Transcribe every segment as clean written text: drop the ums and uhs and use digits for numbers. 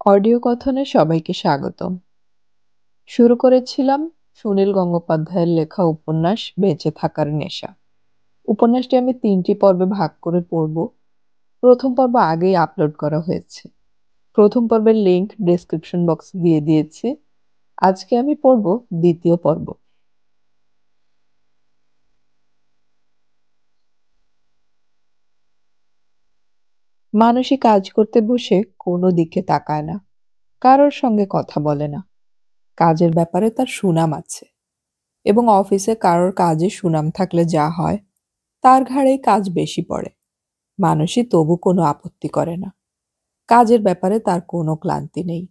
Audio কথনে সবাইকে স্বাগতম। শুরু করেছিলাম সুনীল গঙ্গোপাধ্যায়ের লেখা উপন্যাস বেঁচে থাকার নেশা। উপন্যাসটি আমি ৩টি পর্বে ভাগ করে পড়ব। প্রথম পর্ব আগেই আপলোড করা হয়েছে। প্রথম পর্বের লিংক ডেসক্রিপশন বক্সে দিয়ে দিয়েছি। আজকে আমি পড়ব দ্বিতীয় পর্ব। মানুষই কাজ করতে বসে কোনো দিকে তাকায় না, কারোর সঙ্গে কথা বলে না। কাজের ব্যাপারে তার সুনাম আছে, এবং অফিসে কারোর কাজে সুনাম থাকলে যা হয়, তার ঘাড়েই কাজ বেশি পড়ে। মানুষই তবু কোনো আপত্তি করে না। কাজের ব্যাপারে তার কোনো ক্লান্তি নেই।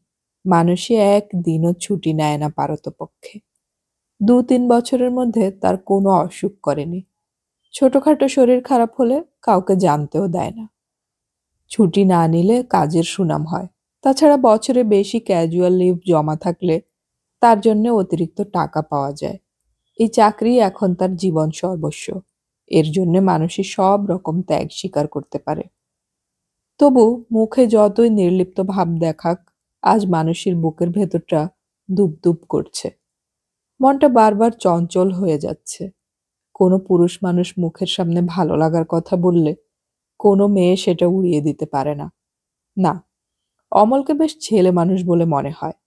মানুষই একদিনও ছুটি নেয় না পারতপক্ষে। ২-৩ বছরের মধ্যে তার কোনো অসুখ করেনি। ছোটখাটো শরীর খারাপ হলে কাউকে জানতেও দেয় না। ছুটি না নিলে কাজের সুনাম হয়। তাছাড়া বছরে বেশি ক্যাজুয়াল লিভ জমা থাকলে তার জন্য অতিরিক্ত টাকা পাওয়া যায়। এই চাকরি এখন তার জীবন সর্বস্ব। এর জন্য মানুষই সব রকম ত্যাগ স্বীকার করতে পারে। তবু মুখে যতই নির্লিপ্ত ভাব দেখাক, আজ মানুষের বুকের ভেতরটা দুপ করছে। মনটা বারবার চঞ্চল হয়ে যাচ্ছে। কোনো পুরুষ মানুষ মুখের সামনে ভালো লাগার কথা বললে কোনো মেয়ে সেটা উড়িয়ে দিতে পারে না। না, অমলকে বেশ ছেলে মানুষ বলে মনে হয়।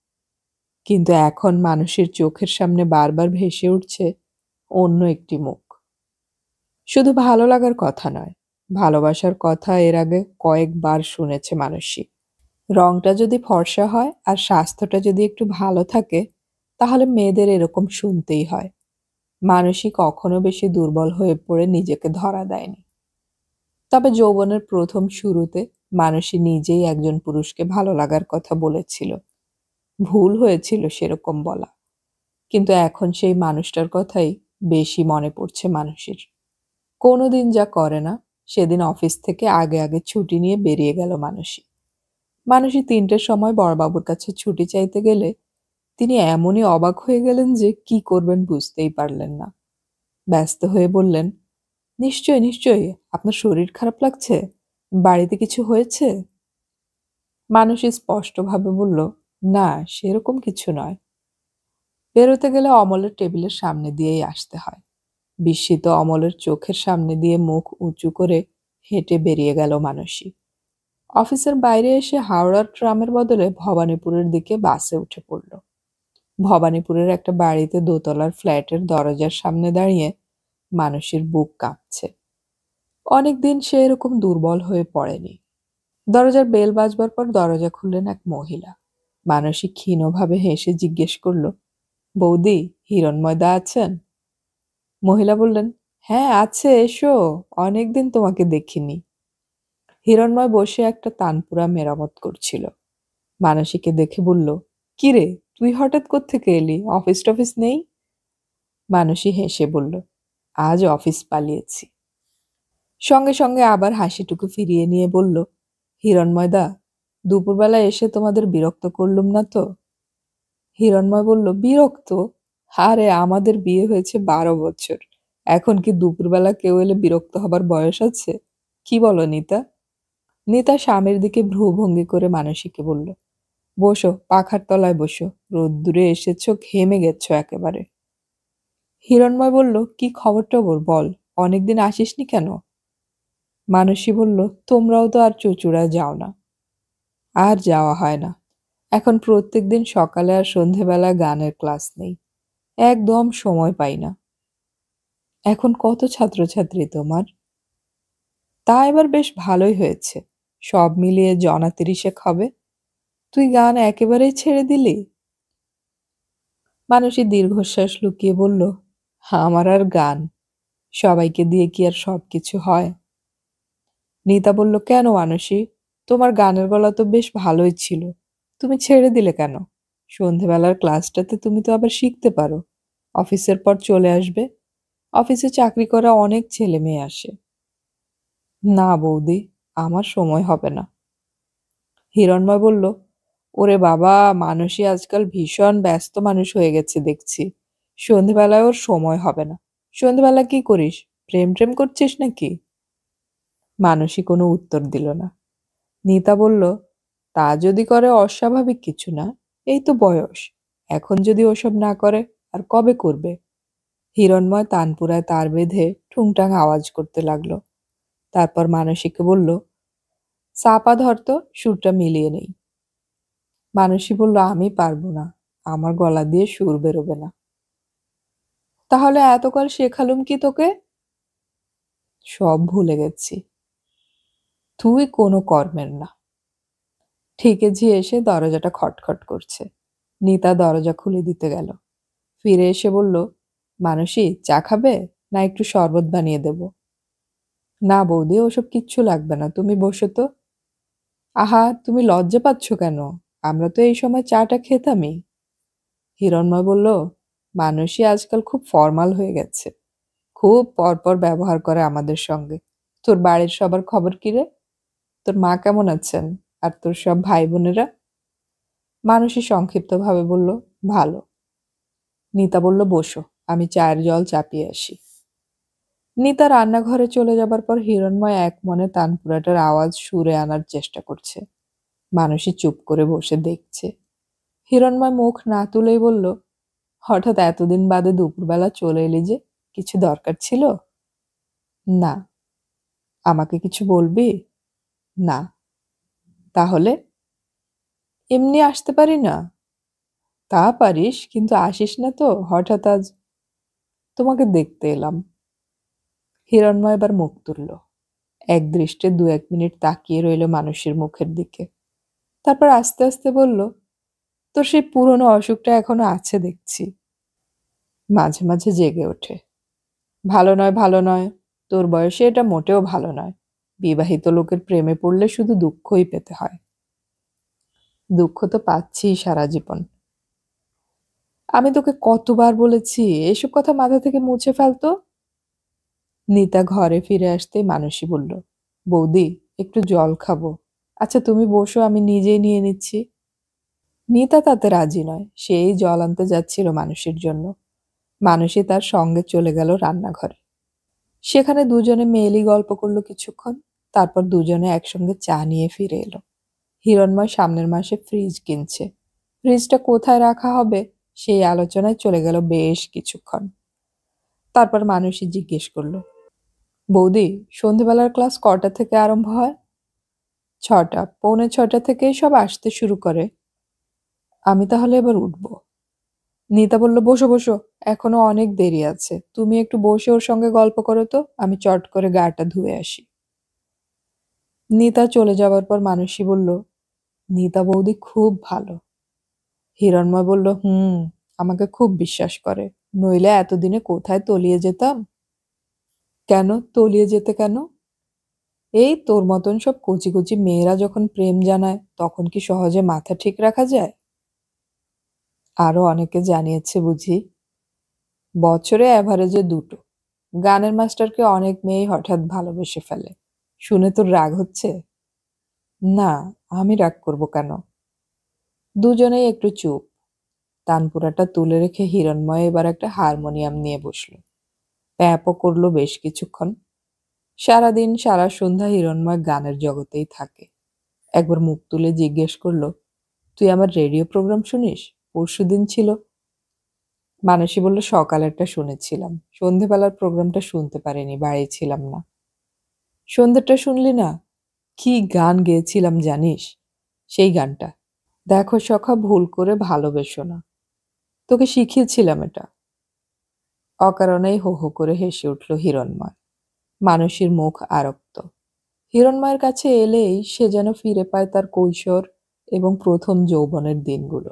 কিন্তু এখন মানুষের চোখের সামনে বারবার ভেসে উঠছে অন্য একটি মুখ। শুধু ভালো লাগার কথা নয়, ভালোবাসার কথা এর আগে কয়েকবার শুনেছে মানুষই। রংটা যদি ফর্সা হয় আর স্বাস্থ্যটা যদি একটু ভালো থাকে, তাহলে মেয়েদের এরকম শুনতেই হয়। মানুষই কখনো বেশি দুর্বল হয়ে পড়ে নিজেকে ধরা দেয়নি। তবে যৌবনের প্রথম শুরুতে মানুষই নিজেই একজন পুরুষকে ভালো লাগার কথা বলেছিল। ভুল হয়েছিল সেরকম বলা। কিন্তু এখন সেই মানুষটার কথাই বেশি মনে পড়ছে মানুষের। কোনোদিন যা করে না, সেদিন অফিস থেকে আগে আগে ছুটি নিয়ে বেরিয়ে গেল মানুষই। মানুষই ৩টের সময় বড়বাবুর কাছে ছুটি চাইতে গেলে তিনি এমনই অবাক হয়ে গেলেন যে কি করবেন বুঝতেই পারলেন না। ব্যস্ত হয়ে বললেন, নিশ্চয়ই নিশ্চয়ই, আপনার শরীর খারাপ লাগছে? বাড়িতে কিছু হয়েছে? মানুষই স্পষ্টভাবে বলল, না, সেরকম কিছু নয়। বেরোতে গেলে অমলের টেবিলের সামনে দিয়েই আসতে হয়। বিস্মিত অমলের চোখের সামনে দিয়ে মুখ উঁচু করে হেঁটে বেরিয়ে গেল মানুষই। অফিসের বাইরে এসে হাওড়ার ট্রামের বদলে ভবানীপুরের দিকে বাসে উঠে পড়ল। ভবানীপুরের একটা বাড়িতে দোতলার ফ্ল্যাটের দরজার সামনে দাঁড়িয়ে মানুষের বুক কাঁপছে। অনেকদিন সে এরকম দুর্বল হয়ে পড়েনি। দরজার বেল বাজবার পর দরজা খুললেন এক মহিলা। মানসী ক্ষীণভাবে হেসে জিজ্ঞেস করল, বৌদি, হিরণময়দা আছেন? মহিলা বললেন, হ্যাঁ আছে, এসো, অনেকদিন তোমাকে দেখিনি। হিরণময় বসে একটা তানপুরা মেরামত করছিল। মানসীকে দেখে বলল, কিরে, তুই হঠাৎ কোত্থেকে এলি? অফিস টফিস নেই? মানসী হেসে বলল, আজ অফিস পালিয়েছি। সঙ্গে সঙ্গে আবার হাসিটুকু ফিরিয়ে নিয়ে বলল, হিরণময়দা, দুপুরবেলা এসে তোমাদের বিরক্ত করলুম না তো? হিরণময় বলল, বিরক্ত? আরে, আমাদের বিয়ে হয়েছে 12 বছর। এখন কি দুপুরবেলা কেউ এলে বিরক্ত হবার বয়স আছে? কি বলো নিতা? নিতা স্বামীর দিকে ভ্রুভঙ্গি করে মানসীকে বলল, বসো, পাখার তলায় বসো, রোদ্দুরে এসেছো, ঘেমে গেছো একেবারে। হিরণময় বলল, কি খবর টবর বল, অনেকদিন আসিসনি কেন? মানসী বলল, তোমরাও তো আর চুঁচুড়ায় যাও না। আর যাওয়া হয় না। এখন প্রত্যেকদিন সকালে আর সন্ধেবেলা গানের ক্লাস নেই। একদম সময় পাই না। এখন কত ছাত্রছাত্রী তোমার? তা এবার বেশ ভালোই হয়েছে। সব মিলিয়ে জনা ৩০ হবে। তুই গান একেবারেই ছেড়ে দিলি? মানসী দীর্ঘশ্বাস লুকিয়ে বলল, আমার আর গান, সবাইকে দিয়ে কি আর সব কিছু হয়? নিতা বলল, কেন মানসী, তোমার গানের গলা তো বেশ ভালোই ছিল, তুমি ছেড়ে দিলে কেন? সন্ধেবেলার ক্লাসটাতে তুমি তো আবার শিখতে পারো। অফিসের পর চলে আসবে। অফিসে চাকরি করা অনেক ছেলে মেয়ে আসে। না বৌদি, আমার সময় হবে না। হিরণময় বলল, ওরে বাবা, মানসী আজকাল ভীষণ ব্যস্ত মানুষ হয়ে গেছে দেখছি। সন্ধেবেলায় ওর সময় হবে না। সন্ধেবেলা কি করিস? প্রেম প্রেম করছিস নাকি? মানসী কোনো উত্তর দিল না। নিতা বলল, তা যদি করে অস্বাভাবিক কিছু না, এই তো বয়স। এখন যদি ওসব না করে আর কবে করবে? হিরণময় তানপুরায় তার বেঁধে ঠুংটাং আওয়াজ করতে লাগলো। তারপর মানসীকে বলল, চাপা ধরতো, সুরটা মিলিয়ে নেই। মানসী বলল, আমি পারবো না, আমার গলা দিয়ে সুর বেরোবে না। তাহলে এতকাল শেখালুম কি তোকে? সব ভুলে গেছি। তুই কোনো কর্মের না। ঠিকেজি এসে দরজাটা খটখট করছে। নিতা দরজা খুলে দিতে গেল। ফিরে এসে বলল, মানসী চা খাবে না একটু শরবত বানিয়ে দেব? না বৌদি, ওসব কিচ্ছু লাগবে না, তুমি বসো তো। আহা, তুমি লজ্জা পাচ্ছ কেন? আমরা তো এই সময় চাটা খেতামই। হিরণময় বলল, মানসী আজকাল খুব ফর্মাল হয়ে গেছে, খুব পরপর ব্যবহার করে আমাদের সঙ্গে। তোর বাড়ির সবার খবর কি রে? তোর মা কেমন আছেন? আর তোর সব ভাই বোনেরা? মানসী সংক্ষিপ্তভাবে বলল, ভালো। নিতা বলল, বসো, আমি চায়ের জল চাপিয়ে আসি। নিতা রান্নাঘরে চলে যাবার পর হিরণময় এক মনে তানপুরাটার আওয়াজ সুরে আনার চেষ্টা করছে। মানসী চুপ করে বসে দেখছে। হিরণময় মুখ না তুলেই বলল, হঠাৎ এতদিন বাদে দুপুরবেলা চলে এলি যে, কিছু দরকার ছিল? না। আমাকে কিছু বলবি? না। তাহলে? এমনি আসতে পারি না? তা পারিস, কিন্তু আসিস না তো হঠাৎ আজ। তোমাকে দেখতে এলাম। হিরণময় এবার মুখ তুলল। এক দৃষ্টে ২-১ মিনিট তাকিয়ে রইল মানুষের মুখের দিকে। তারপর আস্তে আস্তে বলল, তোর সেই পুরনো অসুখটা এখনো আছে দেখছি। মাঝে মাঝে জেগে ওঠে। ভালো নয়, ভালো নয়। তোর বয়সে এটা মোটেও ভালো নয়। বিবাহিত লোকের প্রেমে পড়লে শুধু দুঃখই পেতে হয়। দুঃখ তো পাচ্ছিই সারা জীবন। আমি তোকে কতবার বলেছি এসব কথা মাথা থেকে মুছে ফেলতো। নিতা ঘরে ফিরে আসতেই মানসী বলল, বৌদি একটু জল খাবো। আচ্ছা তুমি বসো, আমি নিজেই নিয়ে নিচ্ছি। নিতা তাতে রাজি নয়। সেই জল আনতে যাচ্ছিল মানুষের জন্য। মানসী তার সঙ্গে চলে গেল রান্নাঘরে। সেখানে দুজনে মেয়েলি গল্প করলো কিছুক্ষণ। তারপর দুজনে একসঙ্গে চা নিয়ে ফিরে এলো। হিরণময় সামনের মাসে ফ্রিজ কিনছে। ফ্রিজটা কোথায় রাখা হবে সেই আলোচনায় চলে গেল বেশ কিছুক্ষণ। তারপর মানসী জিজ্ঞেস করলো, বৌদি সন্ধেবেলার ক্লাস কটা থেকে আরম্ভ হয়? ৬টা, পৌনে ৬টা থেকেই সব আসতে শুরু করে। আমি তাহলে এবার উঠবো। নিতা বলল, বসো বসো, এখনো অনেক দেরি আছে, তুমি একটু বসে ওর সঙ্গে গল্প করো তো, আমি চট করে গাটা ধুয়ে আসি। নিতা চলে যাবার পর মানসী বলল, নিতা বৌদি খুব ভালো। হিরণময় বলল, আমাকে খুব বিশ্বাস করে, নইলে এতদিনে কোথায় তলিয়ে যেতাম। কেন তলিয়ে যেতে কেন? এই তোর মতন সব কচি কচি মেয়েরা যখন প্রেম জানায় তখন কি সহজে মাথা ঠিক রাখা যায়? আরো অনেকে জানিয়েছে বুঝি? বছরে অ্যাভারেজে ২টো। গানের মাস্টারকে অনেক মেয়েই হঠাৎ ভালোবেসে ফেলে। শুনে তোর রাগ হচ্ছে? না, আমি রাগ করব কেন? দুজনেই একটু চুপ। তানপুরাটা তুলে রেখে হিরণময় এবার একটা হারমোনিয়াম নিয়ে বসল। প্যাপও করলো বেশ কিছুক্ষণ। সারাদিন সারা সন্ধ্যা হিরণময় গানের জগতেই থাকে। একবার মুখ তুলে জিজ্ঞেস করলো, তুই আমার রেডিও প্রোগ্রাম শুনিস? পরশুদিন ছিল। মানসী বলল, সকালেরটা শুনেছিলাম, সন্ধেবেলার প্রোগ্রামটা শুনতে পারিনি, বাড়ি ছিলাম না। সন্ধ্যেটা শুনলি না? কি গান গেয়েছিলাম জানিস? সেই গানটা, দেখো সখা ভুল করে ভালোবেসো না, তোকে শিখিয়েছিলাম এটা। অকারণেই হো হো করে হেসে উঠল হিরণময়। মানসীর মুখ আরক্ত। হিরণময়ের কাছে এলেই সে যেন ফিরে পায় তার কৈশোর এবং প্রথম যৌবনের দিনগুলো।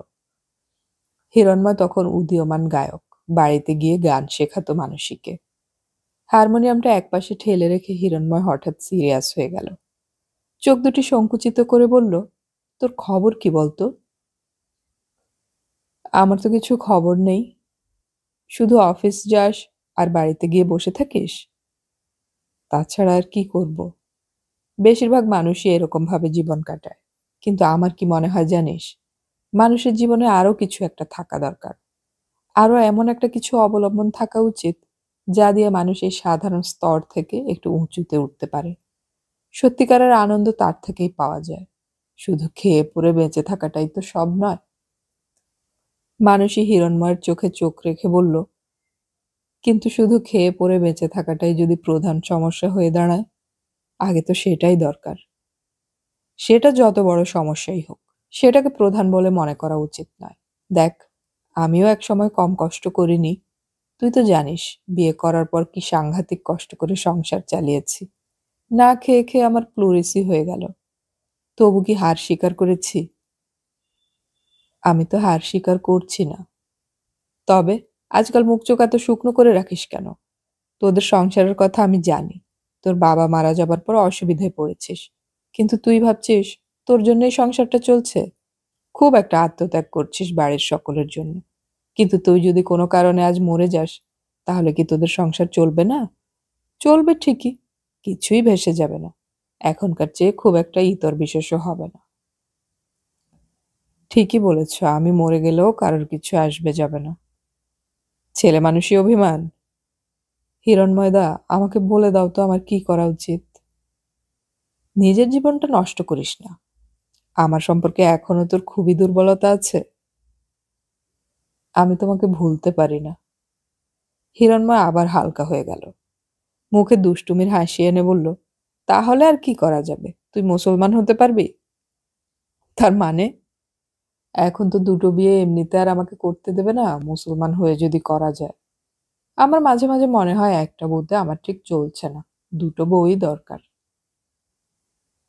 হিরণময় তখন উদীয়মান গায়ক, বাড়িতে গিয়ে গান শেখাতো মানসীকে। হারমোনিয়ামটা একপাশে ঠেলে রেখে হিরণময় হঠাৎ সিরিয়াস হয়ে গেল। চোখ দুটি সংকুচিত করে বলল, তোর খবর কি বলতো? আমার তো কিছু খবর নেই। শুধু অফিস যাস আর বাড়িতে গিয়ে বসে থাকিস। তাছাড়া আর কি করব? বেশিরভাগ মানুষই এরকম ভাবে জীবন কাটায়। কিন্তু আমার কি মনে হয় জানিস, মানুষের জীবনে আরো কিছু একটা থাকা দরকার। আরো এমন একটা কিছু অবলম্বন থাকা উচিত যা দিয়ে মানুষ এই সাধারণ স্তর থেকে একটু উঁচুতে উঠতে পারে। সত্যিকারের আনন্দ তার থেকেই পাওয়া যায়। শুধু খেয়ে পরে বেঁচে থাকাটাই তো সব নয়। মানসী হিরণময়ের চোখে চোখ রেখে বলল, কিন্তু শুধু খেয়ে পরে বেঁচে থাকাটাই যদি প্রধান সমস্যা হয়ে দাঁড়ায়, আগে তো সেটাই দরকার। সেটা যত বড় সমস্যাই হোক, সেটাকে প্রধান বলে মনে করা উচিত নয়। দেখ, আমিও একসময় কম কষ্ট করিনি। তুই তো জানিস বিয়ে করার পর কি সাংঘাতিক কষ্ট করে সংসার চালিয়েছি। না খেয়ে খেয়ে আমার প্লুরিসি হয়ে গেল। তবু কি হার স্বীকার করেছি? আমি তো হার স্বীকার করছি না। তবে আজকাল মুখ চোখ এত শুকনো করে রাখিস কেন? তোদের সংসারের কথা আমি জানি। তোর বাবা মারা যাবার পর অসুবিধায় পড়েছিস, কিন্তু তুই ভাবছিস তোর জন্যই সংসারটা চলছে। খুব একটা আত্মত্যাগ করছিস বাড়ির সকলের জন্য। কিন্তু তুই যদি কোনো কারণে আজ মরে যাস, তাহলে কি তোদের সংসার চলবে না? চলবে ঠিকই, কিছুই ভেসে যাবে না। এখনকার চেয়ে খুব একটা ইতর বিশেষও হবে না। ঠিকই বলেছ, আমি মরে গেলেও কারোর কিছু আসবে যাবে না। ছেলে মানুষই অভিমান। হিরণময়দা, আমাকে বলে দাও তো আমার কি করা উচিত। নিজের জীবনটা নষ্ট করিস না। আমার সম্পর্কে এখনো তোর খুবই দুর্বলতা আছে। আমি তোমাকে ভুলতে পারি না। হিরণময় আবার হালকা হয়ে গেল। মুখে দুষ্টুমির হাসি এনে বলল, তাহলে আর কি করা যাবে? তুই মুসলমান হতে পারবি? তার মানে? এখন তো দুটো বিয়ে এমনিতে আর আমাকে করতে দেবে না, মুসলমান হয়ে যদি করা যায়। আমার মাঝে মাঝে মনে হয় একটা বউতে আমার ঠিক চলছে না, দুটো বউই দরকার।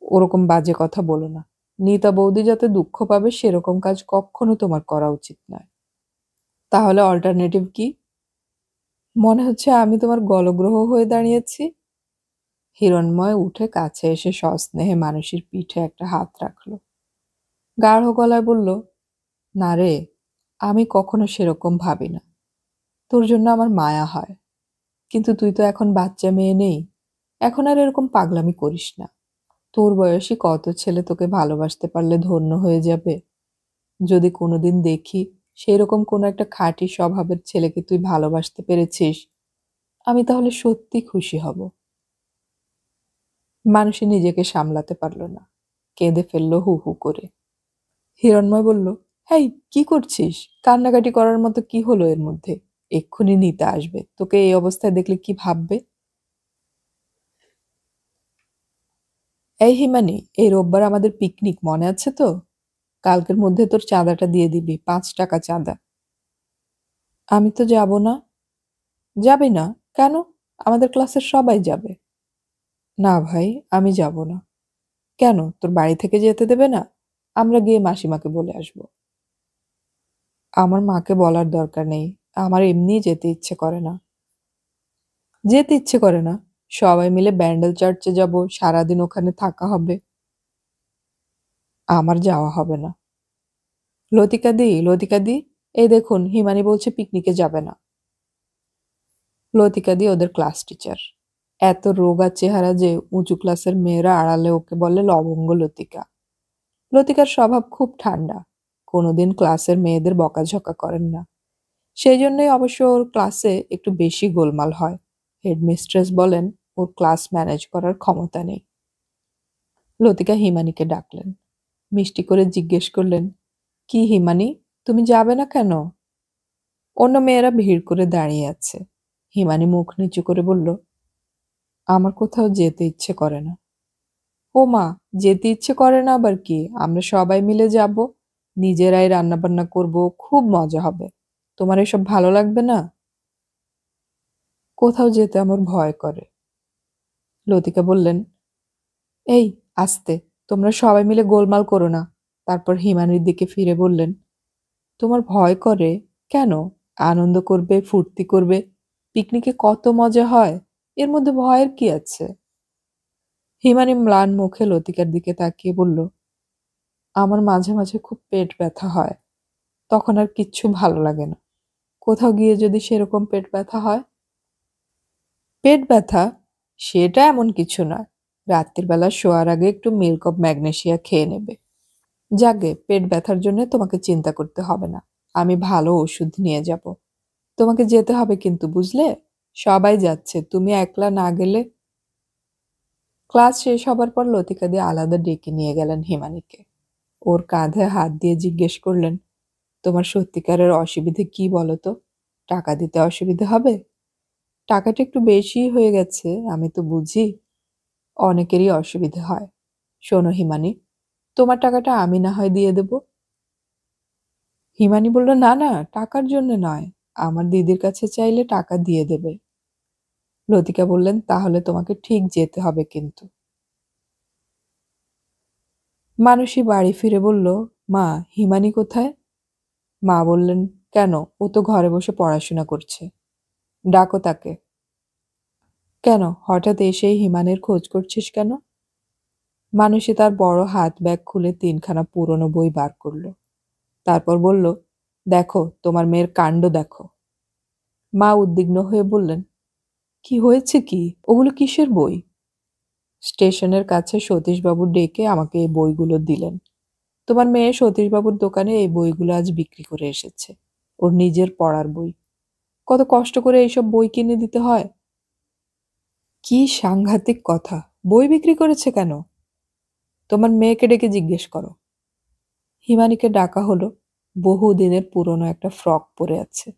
ওরকম বাজে কথা বলো না। নিতা বৌদি যাতে দুঃখ পাবে সেরকম কাজ কখনো তোমার করা উচিত নয়। তাহলে অল্টারনেটিভ কি? মনে হচ্ছে আমি তোমার গলগ্রহ হয়ে দাঁড়িয়েছি। হিরণময় উঠে কাছে এসে সস্নেহে মানুষের পিঠে একটা হাত রাখলো। গাঢ় গলায় বলল, না রে, আমি কখনো সেরকম ভাবি না। তোর জন্য আমার মায়া হয়। কিন্তু তুই তো এখন বাচ্চা মেয়ে নেই। এখন আর এরকম পাগলামি করিস না। তোর বয়সী কত ছেলে তোকে ভালোবাসতে পারলে ধন্য হয়ে যাবে। যদি কোনোদিন দেখি সেরকম কোনো একটা খাঁটি স্বভাবের ছেলেকে তুই ভালোবাসতে পেরেছিস, আমি তাহলে সত্যি খুশি হব। মানুষে নিজেকে সামলাতে পারল না, কেঁদে ফেললো হু হু করে। হিরণময় বলল, হেই, কি করছিস? কান্নাকাটি করার মতো কি হলো এর মধ্যে? এক্ষুনি নিতে আসবে, তোকে এই অবস্থায় দেখলে কি ভাববে? এই হিমানি, এই রোববার আমাদের পিকনিক মনে আছে তো? কালকের মধ্যে তোর চাঁদাটা দিয়ে দিবি, 5 টাকা চাঁদা। আমি তো যাব না। যাবি না? কেন? আমাদের ক্লাসের সবাই যাবে। না ভাই, আমি যাব না। কেন, তোর বাড়ি থেকে যেতে দেবে না? আমরা গিয়ে মাসিমাকে বলে আসব। আমার মাকে বলার দরকার নেই। আমার এমনিই যেতে ইচ্ছে করে না। যেতে ইচ্ছে করে না? সবাই মিলে ব্যান্ডেল চার্চে যাব, সারাদিন ওখানে থাকা হবে। আমার যাওয়া হবে না। লতিকা দি, এই দেখুন হিমানি বলছে পিকনিকে যাবে না। লতিকা দি ওদের ক্লাস টিচার। এত রোগা চেহারা যে উঁচু ক্লাসের মেয়েরা আড়ালে ওকে বলে লবঙ্গ লতিকা। লতিকার স্বভাব খুব ঠান্ডা, কোনোদিন ক্লাসের মেয়েদের বকাঝকা করেন না। সেই জন্যই অবশ্য ওর ক্লাসে একটু বেশি গোলমাল হয়। হেডমিস্ট্রেস বলেন ওর ক্লাস ম্যানেজ করার ক্ষমতা নেই। লতিকা হিমানিকে ডাকলেন, মিষ্টি করে জিজ্ঞেস করলেন, কি হিমানি, তুমি যাবে না কেন? অন্য মেয়েরা ভিড় করে দাঁড়িয়ে আছে। হিমানি মুখ নিচু করে বলল, আমার কোথাও যেতে ইচ্ছে করে না। ও মা, যেতে ইচ্ছে করে না আবার কি? আমরা সবাই মিলে যাব, নিজেরাই রান্নাবান্না করব, খুব মজা হবে। তোমার এসব ভালো লাগবে না? কোথাও যেতে আমার ভয় করে। লতিকা বললেন, এই আস্তে, তোমরা সবাই মিলে গোলমাল করো না। তারপর হিমানির দিকে ফিরে বললেন, তোমার ভয় করে কেন? আনন্দ করবে, ফুর্তি করবে, পিকনিকে কত মজা হয়, এর মধ্যে ভয়ের কি আছে? হিমানি ম্লান মুখে লতিকার দিকে তাকিয়ে বলল, আমার মাঝে মাঝে খুব পেট ব্যথা হয়, তখন আর কিচ্ছু ভালো লাগে না। কোথাও গিয়ে যদি সেরকম পেট ব্যথা হয়? পেট ব্যথা? সেটা এমন কিছু নয়। রাত্রির বেলা শোয়ার আগে একটু মিল্ক অব ম্যাগনেসিয়া খেয়ে নেবে। যাগে, পেট ব্যথার জন্য তোমাকে চিন্তা করতে হবে না। আমি ভালো ওষুধ নিয়ে যাব। তোমাকে যেতে হবে কিন্তু, বুঝলে? সবাই যাচ্ছে, তুমি একলা না গেলে। ক্লাস শেষ হবার পর লতিকা দিয়ে আলাদা ডেকে নিয়ে গেলেন হিমানিকে। ওর কাঁধে হাত দিয়ে জিজ্ঞেস করলেন, তোমার সত্যিকারের অসুবিধে কি বলো তো? টাকা দিতে অসুবিধে হবে? টাকাটা একটু বেশিই হয়ে গেছে, আমি তো বুঝি। অনেকেরই অসুবিধে হয়। শোনো হিমানি, তোমার টাকাটা আমি না হয় দিয়ে দেব। হিমানি বলল, না না, টাকার জন্য নয়, আমার দিদির কাছে চাইলে টাকা দিয়ে দেবে। লতিকা বললেন, তাহলে তোমাকে ঠিক যেতে হবে কিন্তু। মানসী বাড়ি ফিরে বলল, মা, হিমানি কোথায়? মা বললেন, কেন, ও তো ঘরে বসে পড়াশোনা করছে। ডাকো তাকে। কেন, হঠাৎ এসেই হিমানের খোঁজ করছিস কেন? মানসী তার বড় হাত ব্যাগ খুলে 3খানা পুরনো বই বার করল। তারপর বলল, দেখো, তোমার মেয়ের কাণ্ড দেখো। মা উদ্বিগ্ন হয়ে বললেন, কি হয়েছে কি? ওগুলো কিসের বই? স্টেশনের কাছে সতীশবাবু ডেকে আমাকে এই বইগুলো দিলেন। তোমার মেয়ে সতীশবাবুর দোকানে এই বইগুলো আজ বিক্রি করে এসেছে। ওর নিজের পড়ার বই। কত কষ্ট করে এইসব বই কিনে দিতে হয়। কি সাংঘাতিক কথা! বই বিক্রি করেছে কেন? তোমার মেয়েকে ডেকে জিজ্ঞেস করো। হিমানীকে ডাকা হলো। বহু দিনের পুরনো একটা ফ্রক পরে আছে,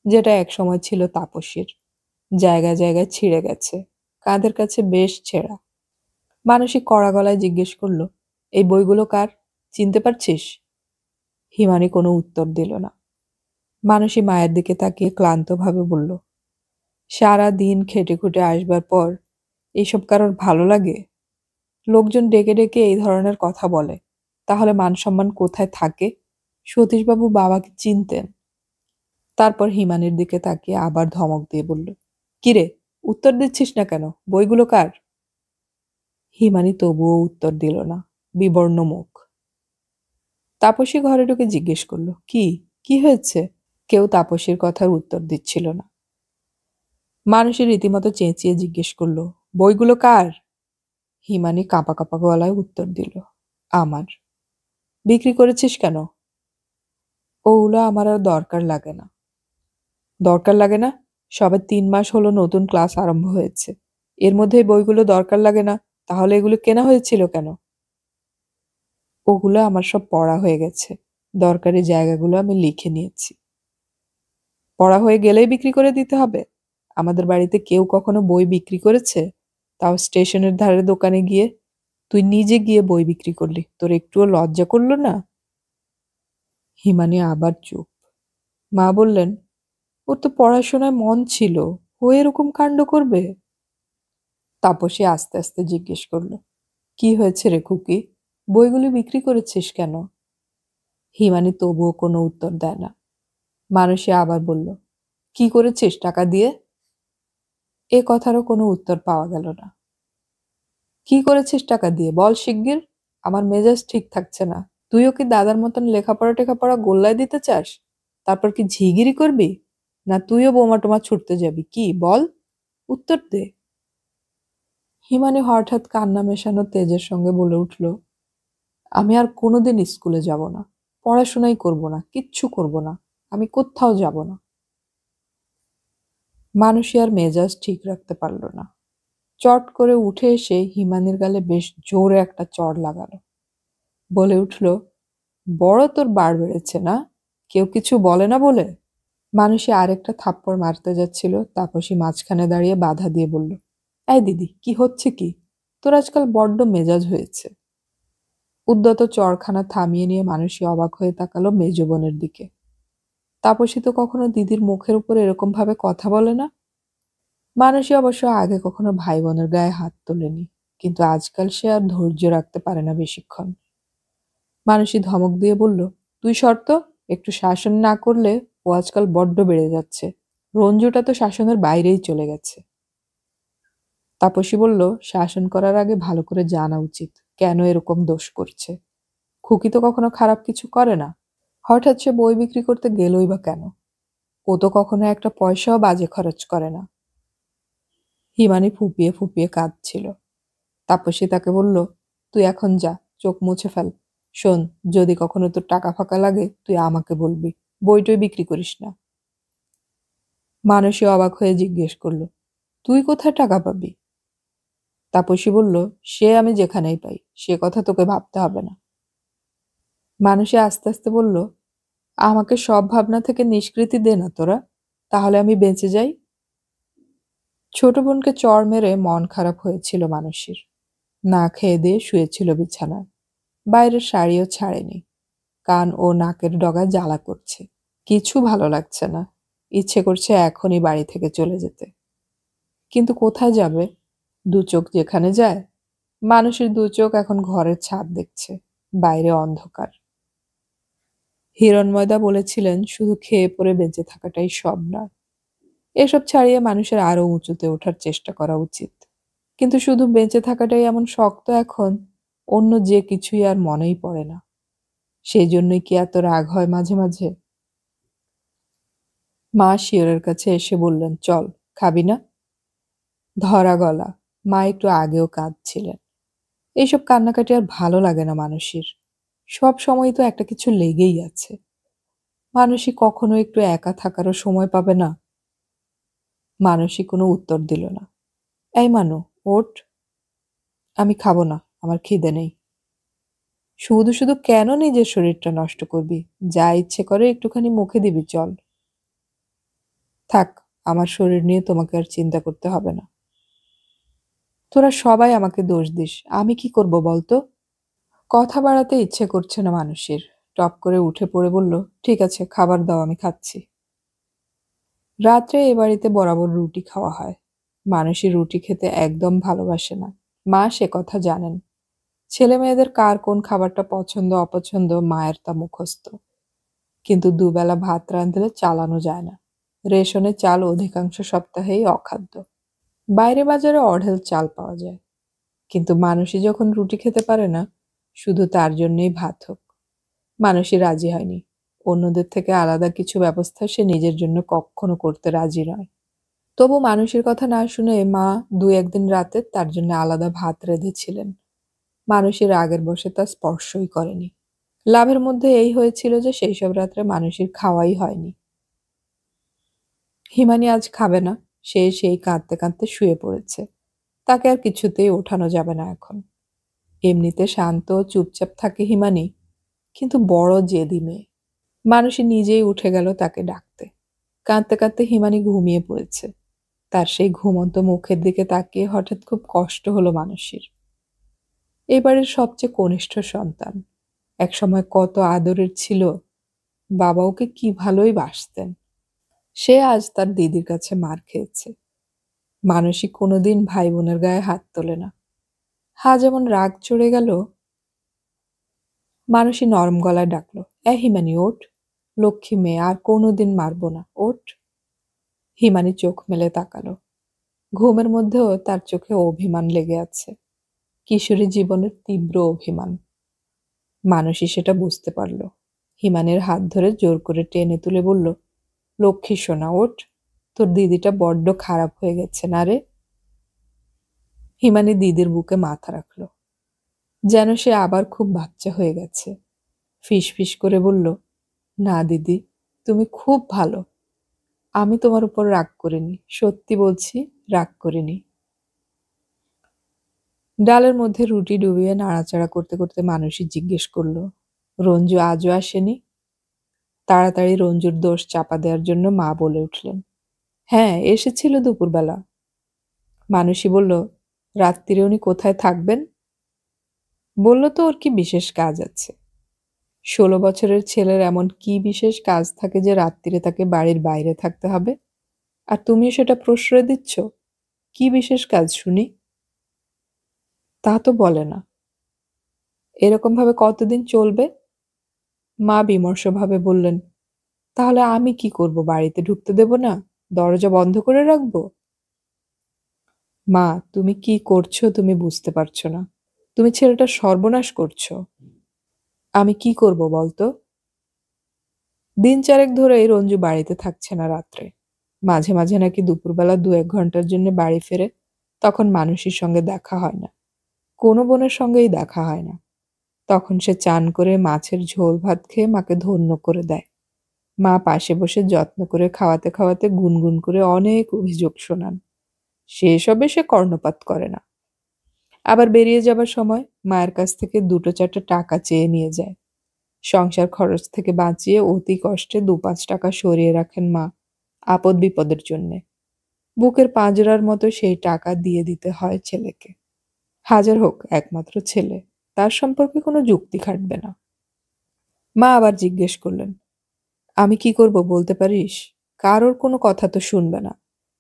যেটা একসময় ছিল তাপসীর। জায়গায় জায়গায় ছিঁড়ে গেছে, কাঁধের কাছে বেশ ছেঁড়া। মানসিক কড়া গলায় জিজ্ঞেস করলো, এই বইগুলো কার? চিনতে পারছিস? হিমানী কোনো উত্তর দিল না। মানসী মায়ের দিকে তাকিয়ে ক্লান্তভাবে বলল, সারা দিন খেটে খুঁটে আসবার পর এইসব কারোর ভালো লাগে? লোকজন ডেকে ডেকে এই ধরনের কথা বলে, তাহলে মান সম্মান কোথায় থাকে? সতীশবাবু বাবাকে চিনতেন। তারপর হিমানির দিকে তাকিয়ে আবার ধমক দিয়ে বলল, কিরে, উত্তর দিচ্ছিস না কেন? বইগুলো কার? হিমানি তবুও উত্তর দিল না, বিবর্ণ মুখ। তাপসী ঘরে ঢুকে জিজ্ঞেস করলো, কি কি হয়েছে? কেউ তাপসীর কথার উত্তর দিচ্ছিল না। মানুষের রীতিমতো চেঁচিয়ে জিজ্ঞেস করলো, বইগুলো কার? হিমানি কাঁপা কাঁপা গলায় উত্তর দিল, আমার। বিক্রি করেছিস কেন? ওগুলো আমার আর দরকার লাগে না। দরকার লাগে না? সবে 3 মাস হলো নতুন ক্লাস আরম্ভ হয়েছে, এর মধ্যে এই বইগুলো দরকার লাগে না? তাহলে এগুলো কেনা হয়েছিল কেন? ওগুলো আমার সব পড়া হয়ে গেছে, দরকারি জায়গাগুলো আমি লিখে নিয়েছি। পড়া হয়ে গেলেই বিক্রি করে দিতে হবে? আমাদের বাড়িতে কেউ কখনো বই বিক্রি করেছে? তাও স্টেশনের ধারে দোকানে গিয়ে? তুই নিজে গিয়ে বই বিক্রি করলি, তোর একটুও লজ্জা করলো না? হিমানি আবার চুপ। মা বললেন, ওর তো পড়াশোনায় মন ছিল, ও এরকম কাণ্ড করবে? তাপসী আস্তে আস্তে জিজ্ঞেস করলো, কি হয়েছে রে খুকি, বইগুলি বিক্রি করেছিস কেন? হিমানি তবুও কোনো উত্তর দেয় না। মানসী আবার বলল, কি করেছিস টাকা দিয়ে? এ কথারও কোনো উত্তর পাওয়া গেল না। কি করেছিস টাকা দিয়ে, বল শিগগির। আমার মেজাজ ঠিক থাকছে না। তুইও কি দাদার মতন লেখাপড়া টেখাপড়া গোল্লায় দিতে চাস? তারপর কি ঝিগিরি করবি? না তুইও বোমা টোমা ছুটতে যাবি, কি বল, উত্তর দে। হিমানি হঠাৎ কান্না মেশানো তেজের সঙ্গে বলে উঠল, আমি আর কোনোদিন স্কুলে যাব না, পড়াশোনাই করব না, কিচ্ছু করব না, আমি কোথাও যাব না। মানুষই আর মেজাজ ঠিক রাখতে পারল না। চট করে উঠে এসে হিমানির গালে বেশ জোরে একটা চড় লাগালো। বলে উঠল, বড় তোর বার বেড়েছে না? কেউ কিছু বলে না বলে? মানুষই আরেকটা থাপ্পড় মারতে যাচ্ছিল, তাপসী মাঝখানে দাঁড়িয়ে বাধা দিয়ে বলল, এই দিদি, কি হচ্ছে কি? তোর আজকাল বড্ড মেজাজ হয়েছে। উদ্যত চড়খানা থামিয়ে নিয়ে মানুষই অবাক হয়ে তাকালো মেজ বোনের দিকে। তাপসী তো কখনো দিদির মুখের উপর এরকম ভাবে কথা বলে না। মানুষই অবশ্য আগে কখনো ভাই বোনের গায়ে হাত তোলেনি, কিন্তু আজকাল সে আর ধৈর্য রাখতে পারে না বেশিক্ষণ। মানুষই ধমক দিয়ে বলল, তুই শর্ত, একটু শাসন না করলে ও আজকাল বড্ড বেড়ে যাচ্ছে। রঞ্জুটা তো শাসনের বাইরেই চলে গেছে। তাপসী বলল, শাসন করার আগে ভালো করে জানা উচিত কেন এরকম দোষ করছে। খুকি তো কখনো খারাপ কিছু করে না, হঠাৎ সে বই বিক্রি করতে গেলই বা কেন? ও তো কখনো একটা পয়সাও বাজে খরচ করে না। হিমানি ফুপিয়ে ফুপিয়ে কাঁদছিল। তাপসী তাকে বলল, তুই এখন যা, চোখ মুছে ফেল। শোন, যদি কখনো তোর টাকা ফাঁকা লাগে তুই আমাকে বলবি, বইটই বিক্রি করিস না। মানসী অবাক হয়ে জিজ্ঞেস করলো, তুই কোথায় টাকা পাবি? তাপসী বলল, সে আমি যেখানেই পাই, সে কথা তোকে ভাবতে হবে না। মানুষে আস্তে আস্তে বলল, আমাকে সব ভাবনা থেকে নিষ্কৃতি দে না তোরা, তাহলে আমি বেঁচে যাই। ছোট বোনকে চড় মেরে মন খারাপ হয়েছিল মানুষের। না খেয়ে দিয়ে শুয়েছিল বিছানায়। বাইরের শাড়িও ছাড়েনি। কান ও নাকের ডগা জ্বালা করছে। কিছু ভালো লাগছে না। ইচ্ছে করছে এখনই বাড়ি থেকে চলে যেতে। কিন্তু কোথায় যাবে? দু চোখ যেখানে যায়। মানুষের দু চোখ এখন ঘরের ছাদ দেখছে। বাইরে অন্ধকার। হিরণময়দা বলেছিলেন শুধু খেয়ে পরে বেঁচে থাকাটাই সব নয়। এসব ছাড়িয়ে মানুষের আরো উঁচুতে ওঠার চেষ্টা করা উচিত। কিন্তু শুধু বেঁচে থাকাটাই এমন শক্ত এখন, অন্য যে কিছুই আর মনেই পড়ে না। সেই জন্যই কি এত রাগ হয় মাঝে মাঝে? মা শিয়রের কাছে এসে বললেন, চল, খাবি না? ধরা গলা। মা একটু আগেও কাঁদছিলেন। এইসব কান্নাকাটি আর ভালো লাগে না মানুষের। সব সময় তো একটা কিছু লেগেই আছে। মানুষই কখনো একটু একা থাকারও সময় পাবে না। মানুষই কোনো উত্তর দিল না। এই মানু, ওঠ। আমি খাবো না, আমার খিদে নেই। শুধু শুধু কেন নিজের শরীরটা নষ্ট করবি? যা ইচ্ছে করে একটুখানি মুখে দিবি, চল। থাক, আমার শরীর নিয়ে তোমাকে আর চিন্তা করতে হবে না। তোরা সবাই আমাকে দোষ দিস, আমি কি করব বলতো? কথা বাড়াতে ইচ্ছে করছে না মানুষের। টপ করে উঠে পড়ে বলল, ঠিক আছে, খাবার দাও, আমি খাচ্ছি। রাত্রে এ বাড়িতে বরাবর রুটি খাওয়া হয়। মানুষই রুটি খেতে একদম ভালোবাসে না। মা সে কথা জানেন। ছেলে মেয়েদের কার কোন খাবারটা পছন্দ অপছন্দ মায়ের তা মুখস্থ। কিন্তু দুবেলা ভাত রাঁধলে চালানো যায় না। রেশনের চাল অধিকাংশ সপ্তাহেই অখাদ্য। বাইরে বাজারে অঢেল চাল পাওয়া যায়। কিন্তু মানুষই যখন রুটি খেতে পারে না, শুধু তার জন্যই ভাত হোক। মানুষই রাজি হয়নি। অন্যদের থেকে আলাদা কিছু ব্যবস্থা সে নিজের জন্য কখনো করতে রাজি নয়। তবু মানুষের কথা না শুনে মা দু একদিন রাতে তার জন্য আলাদা ভাত রেঁধেছিলেন। মানুষের রাগের বশে তা স্পর্শই করেনি। লাভের মধ্যে এই হয়েছিল যে সেই সব রাত্রে মানুষের খাওয়াই হয়নি। হিমানি আজ খাবে না। সে সেই কাঁদতে কাঁদতে শুয়ে পড়েছে। তাকে আর কিছুতেই ওঠানো যাবে না এখন। এমনিতে শান্ত ও চুপচাপ থাকে হিমানি, কিন্তু বড় জেদি মেয়ে। মানুষই নিজেই উঠে গেল তাকে ডাকতে। কাঁদতে কাঁদতে হিমানি ঘুমিয়ে পড়েছে। তার সেই ঘুমন্ত মুখের দিকে তাকিয়ে হঠাৎ খুব কষ্ট হলো মানুষের। এই বাড়ির সবচেয়ে কনিষ্ঠ সন্তান। একসময় কত আদরের ছিল। বাবা ওকে কি ভালোই বাসতেন। সে আজ তার দিদির কাছে মার খেয়েছে। মানুষই কোনোদিন ভাই বোনের গায়ে হাত তোলে না। যেমন রাগ চড়ে গেল। মানুষই নরম গলায় ডাকলো, হিমানি ওঠ। লক্ষ্মী মেয়ে, আর কোনোদিন মারবো না, ওঠ। হিমানি চোখ মেলে তাকালো। ঘুমের মধ্যেও তার চোখে অভিমান লেগে আছে। কিশোরী জীবনের তীব্র অভিমান। মানুষই সেটা বুঝতে পারল। হিমানের হাত ধরে জোর করে টেনে তুলে বলল, লক্ষ্মী সোনা, ওঠ। তোর দিদিটা বড্ড খারাপ হয়ে গেছে না রে? হিমানি দিদির বুকে মাথা রাখল, যেন সে আবার খুব বাচ্চা হয়ে গেছে। ফিস ফিস করে বলল, না দিদি, তুমি খুব ভালো। আমি তোমার উপর রাগ করিনি, সত্যি বলছি, রাগ করিনি। ডালের মধ্যে রুটি ডুবিয়ে নাড়াচাড়া করতে করতে মানুষই জিজ্ঞেস করলো, রঞ্জু আজও আসেনি? তাড়াতাড়ি রঞ্জুর দোষ চাপা দেওয়ার জন্য মা বলে উঠলেন, হ্যাঁ, এসেছিল দুপুরবেলা। মানুষই বলল, রাত্রিরে উনি কোথায় থাকবেন? বলল তো ওর কি বিশেষ কাজ আছে। 16 বছরের ছেলের এমন কি বিশেষ কাজ থাকে যে রাত্রিরে তাকে বাড়ির বাইরে থাকতে হবে? আর তুমিও সেটা প্রশ্রয় দিচ্ছ? কি বিশেষ কাজ শুনি? তা তো বলে না। এরকম ভাবে কতদিন চলবে? মা বিমর্ষভাবে বললেন, তাহলে আমি কি করব? বাড়িতে ঢুকতে দেব না? দরজা বন্ধ করে রাখবো? মা, তুমি কি করছো তুমি বুঝতে পারছো না। তুমি ছেলেটা সর্বনাশ করছো। আমি কি করব বলতো? দিন চারেক ধরেই রঞ্জু বাড়িতে থাকছে না রাত্রে। মাঝে মাঝে নাকি দুপুরবেলা 2-1 ঘন্টার জন্য বাড়ি ফেরে। তখন মানুষের সঙ্গে দেখা হয় না। কোনো বোনের সঙ্গেই দেখা হয় না। তখন সে চান করে মাছের ঝোল ভাত খেয়ে মাকে ধন্য করে দেয়। মা পাশে বসে যত্ন করে খাওয়াতে খাওয়াতে গুনগুন করে অনেক অভিযোগ শোনান। সেসবে সে কর্ণপাত করে না। আবার বেরিয়ে যাবার সময় মায়ের কাছ থেকে 2-4টা টাকা চেয়ে নিয়ে যায়। সংসার খরচ থেকে বাঁচিয়ে অতি কষ্টে ২-৫ টাকা সরিয়ে রাখেন মা আপদ বিপদের জন্যে। বুকের পাঁজরার মতো সেই টাকা দিয়ে দিতে হয় ছেলেকে। হাজার হোক একমাত্র ছেলে, তার সম্পর্কে কোনো যুক্তি খাটবে না। মা আবার জিজ্ঞেস করলেন, আমি কি করব বলতে পারিস? কারোর কোনো কথা তো শুনবে না।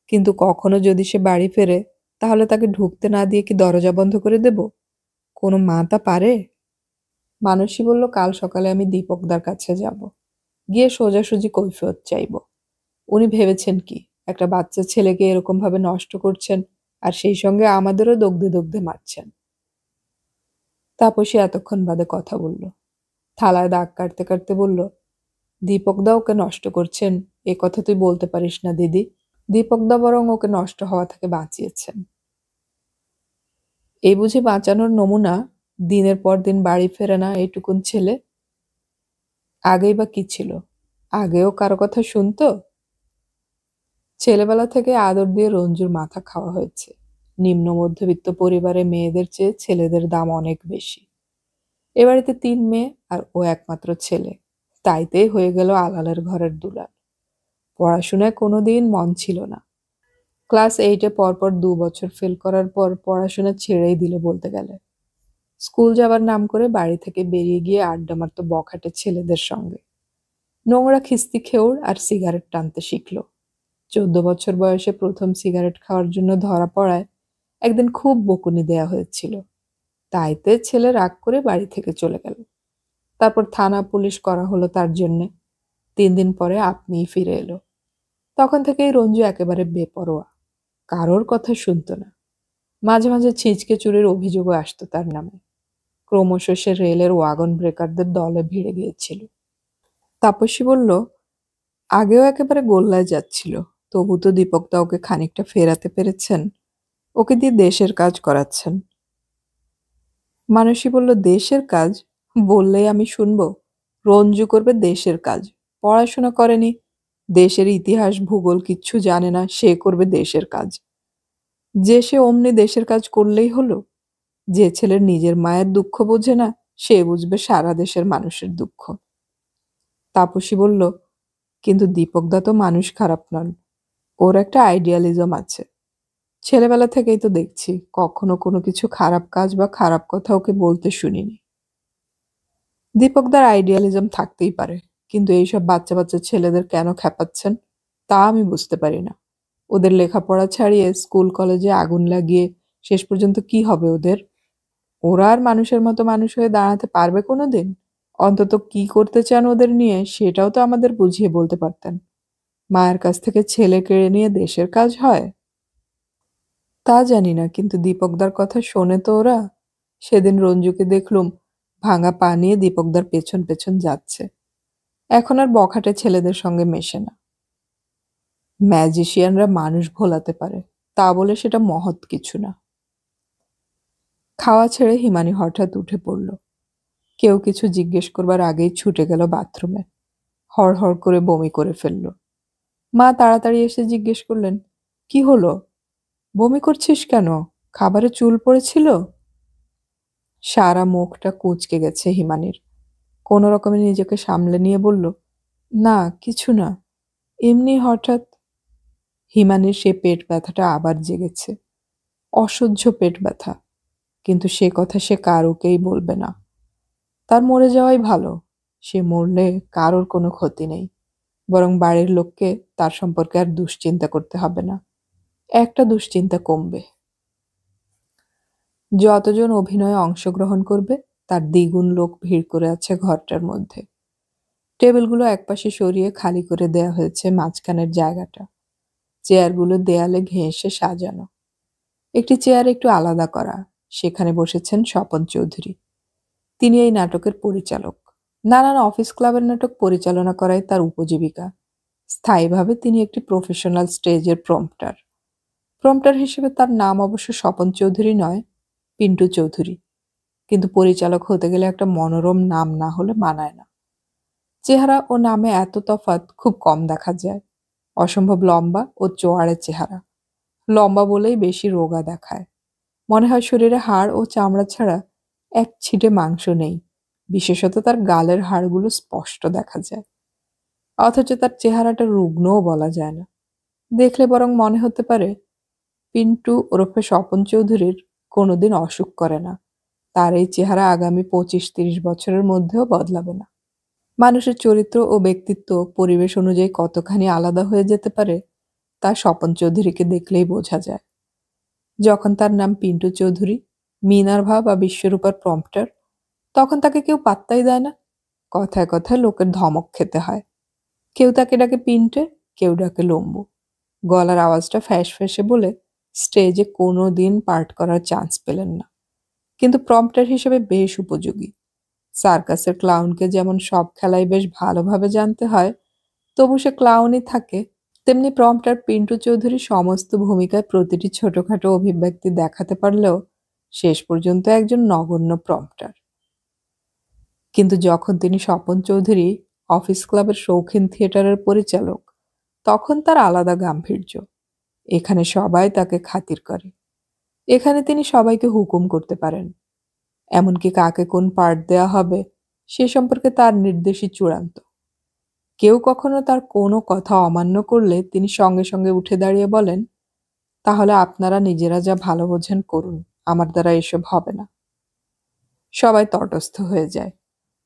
কিন্তু কখনো যদি সে বাড়ি ফেরে, তাহলে তাকে ঢুকতে না দিয়ে কি দরজা বন্ধ করে দেব? কোনো মা তা পারে? মানসী বলল, কাল সকালে আমি দীপকদার কাছে যাব। গিয়ে সোজাসুজি কৈফিয়ত চাইব। উনি ভেবেছেন কি, একটা বাচ্চা ছেলেকে এরকম ভাবে নষ্ট করছেন, আর সেই সঙ্গে আমাদেরও দগ্ধে দগ্ধে মারছেন। তাপসী এতক্ষণ বাদে কথা বলল। থালায় দাগ কাটতে কাটতে বলল, দীপকদা ওকে নষ্ট করছেন এ কথা তুই বলতে পারিস না দিদি। দীপকদা বরং ওকে নষ্ট হওয়া থেকে বাঁচিয়েছেন। এই বুঝি বাঁচানোর নমুনা? দিনের পর দিন বাড়ি ফেরে না এইটুকুন ছেলে। আগেই বা কি ছিল? আগেও কারো কথা শুনতো? ছেলেবেলা থেকে আদর দিয়ে রঞ্জুর মাথা খাওয়া হয়েছে। নিম্ন মধ্যবিত্ত পরিবারে মেয়েদের চেয়ে ছেলেদের দাম অনেক বেশি। এ বাড়িতে ৩ মেয়ে আর ও একমাত্র ছেলে। তাইতেই হয়ে গেল আলালের ঘরের দুলাল। পড়াশোনায় কোনোদিন মন ছিল না। ক্লাস 8-এ পরপর ২ বছর ফেল করার পর পড়াশোনা ছেড়েই দিল বলতে গেলে। স্কুল যাবার নাম করে বাড়ি থেকে বেরিয়ে গিয়ে আড্ডা মারত বখাটে ছেলেদের সঙ্গে। নোংরা খিস্তি খেউড় আর সিগারেট টানতে শিখল। ১৪ বছর বয়সে প্রথম সিগারেট খাওয়ার জন্য ধরা পড়ায় একদিন খুব বকুনি দেয়া হয়েছিল। তাইতে ছেলে রাগ করে বাড়ি থেকে চলে গেল। তারপর থানা পুলিশ করা হলো তার জন্যে। ৩ দিন পরে আপনিই ফিরে এলো। তখন থেকেই রঞ্জু একেবারে বেপরোয়া। কারোর কথা শুনত না। মাঝে মাঝে ছিঁচকে চুরির অভিযোগও আসতো তার নামে। ক্রমশ সে রেলের ওয়াগন ব্রেকারদের দলে ভিড়ে গিয়েছিল। তাপসী বলল, আগেও একেবারে গোল্লায় যাচ্ছিল, তবু তো দীপকদা ওকে খানিকটা ফেরাতে পেরেছেন। ওকে দিয়ে দেশের কাজ করাচ্ছেন। মানসী বলল, দেশের কাজ? বললেই আমি শুনবো? রঞ্জু করবে দেশের কাজ। পড়াশোনা করেনি, দেশের ইতিহাস ভূগোল কিচ্ছু জানে না, সে করবে দেশের কাজ। যে সে অমনি দেশের কাজ করলেই হলো? যে ছেলের নিজের মায়ের দুঃখ বোঝে না, সে বুঝবে সারা দেশের মানুষের দুঃখ। তাপসী বলল, কিন্তু দীপকদা তো মানুষ খারাপ নন। ওর একটা আইডিয়ালিজম আছে। ছেলেবেলা থেকেই তো দেখছি, কখনো কোনো কিছু খারাপ কাজ বা খারাপ কথা ওকে বলতে শুনিনি। দীপকদার আইডিয়ালিজম থাকতেই পারে, কিন্তু এইসব বাচ্চা বাচ্চা ছেলেদের কেন খেপাচ্ছেন তা আমি বুঝতে পারি না। ওদের লেখাপড়া ছাড়িয়ে স্কুল কলেজে আগুন লাগিয়ে শেষ পর্যন্ত কি হবে ওদের? ওরা আর মানুষের মতো মানুষ হয়ে দাঁড়াতে পারবে কোনোদিন? অন্তত কি করতে চান ওদের নিয়ে সেটাও তো আমাদের বুঝিয়ে বলতে পারতেন। মায়ের কাছ থেকে ছেলে কেড়ে নিয়ে দেশের কাজ হয়? তা জানি না, কিন্তু দীপকদার কথা শোনে তো ওরা। সেদিন রঞ্জুকে দেখলুম ভাঙা পা নিয়ে দীপকদার পেছন পেছন যাচ্ছে। এখন আর বখাটে ছেলেদের সঙ্গে মেশে না। ম্যাজিশিয়ানরা মানুষ ভোলাতে পারে, তা বলে সেটা মহৎ কিছু না। খাওয়া ছেড়ে হিমানি হঠাৎ উঠে পড়ল। কেউ কিছু জিজ্ঞেস করবার আগেই ছুটে গেল বাথরুমে। হড়হড় করে বমি করে ফেলল। মা তাড়াতাড়ি এসে জিজ্ঞেস করলেন, কি হলো? বমি করছিস কেন? খাবারে চুল পড়েছিল? সারা মুখটা কুঁচকে গেছে হিমানির। কোনো রকমে নিজেকে সামলে নিয়ে বলল, না কিছু না, এমনি হঠাৎ। হিমানির সে পেট ব্যথাটা আবার জেগেছে। অসহ্য পেট ব্যথা, কিন্তু সে কথা সে কারুকেই বলবে না। তার মরে যাওয়াই ভালো। সে মরলে কারোর কোনো ক্ষতি নেই, বরং বাড়ির লোককে তার সম্পর্কে আর দুশ্চিন্তা করতে হবে না। একটা দুশ্চিন্তা কমবে। যতজন অভিনয়ে অংশগ্রহণ করবে তার দ্বিগুণ লোক ভিড় করে আছে ঘরটার মধ্যে। টেবিলগুলো একপাশে সরিয়ে খালি করে দেয়া হয়েছে মাঝখানের জায়গাটা। চেয়ারগুলো দেয়ালে ঘেঁষে সাজানো। একটি চেয়ার একটু আলাদা করা, সেখানে বসেছেন স্বপন চৌধুরী। তিনি এই নাটকের পরিচালক। নানান অফিস ক্লাবের নাটক পরিচালনা করায় তার উপজীবিকা। স্থায়ীভাবে তিনি একটি প্রফেশনাল স্টেজের প্রম্পটার। প্রম্পটার হিসেবে তার নাম অবশ্য স্বপন চৌধুরী নয়, পিন্টু চৌধুরী। কিন্তু পরিচালক হতে গেলে একটা মনোরম নাম না হলে মানায় না। চেহারা ও নামে এত তফাৎ খুব কম দেখা যায়। অসম্ভব লম্বা ও চোয়াড়ে চেহারা। লম্বা বলেই বেশি রোগা দেখায়। মনে হয় শরীরে হাড় ও চামড়া ছাড়া এক ছিটে মাংস নেই। বিশেষত তার গালের হাড়গুলো স্পষ্ট দেখা যায়। অথচ তার চেহারাটা রুগ্নও বলা যায় না। দেখলে বরং মনে হতে পারে পিন্টু ওরফে স্বপন চৌধুরীর কোনোদিন অসুখ করে না। তার এই চেহারা আগামী 25-30 বছরের মধ্যেও বদলাবে না। মানুষের চরিত্র ও ব্যক্তিত্ব পরিবেশ অনুযায়ী কতখানি আলাদা হয়ে যেতে পারে তা স্বপন চৌধুরীকে দেখলেই বোঝা যায়। যখন তার নাম পিন্টু চৌধুরী, মিনার্ভা বা বিশ্বরূপার প্রম্পটার, তখন তাকে কেউ পাত্তাই দেয় না। কথায় কথায় লোকের ধমক খেতে হয়। কেউ তাকে ডাকে পিন্টে, কেউ ডাকে লম্বু। গলার আওয়াজটা ফ্যাঁস ফ্যাঁসে বলে স্টেজে কোনো দিন পার্ট করার চান্স পেলেন না, কিন্তু প্রম্পটার হিসেবে বেশ উপযোগী। সার্কাসের ক্লাউনকে যেমন সব খেলায় বেশ ভালোভাবে জানতে হয়, তবু সে ক্লাউনই থাকে, তেমনি প্রম্পটার পিন্টু চৌধুরী সমস্ত ভূমিকায় প্রতিটি ছোটখাটো অভিব্যক্তি দেখাতে পারলেও শেষ পর্যন্ত একজন নগণ্য প্রম্পটার। কিন্তু যখন তিনি স্বপন চৌধুরী অফিস ক্লাবের শৌখিন থিয়েটারের পরিচালক, তখন তার আলাদা গাম্ভীর্য। এখানে সবাই তাকে খাতির করে। এখানে তিনি সবাইকে হুকুম করতে পারেন। এমনকি কাকে কোন পার্ট দেয়া হবে সে সম্পর্কে তার নির্দেশই চূড়ান্ত। কেউ কখনো তার কোনো কথা অমান্য করলে তিনি সঙ্গে সঙ্গে উঠে দাঁড়িয়ে বলেন, তাহলে আপনারা নিজেরা যা ভালো বোঝেন করুন, আমার দ্বারা এসব হবে না। সবাই তটস্থ হয়ে যায়।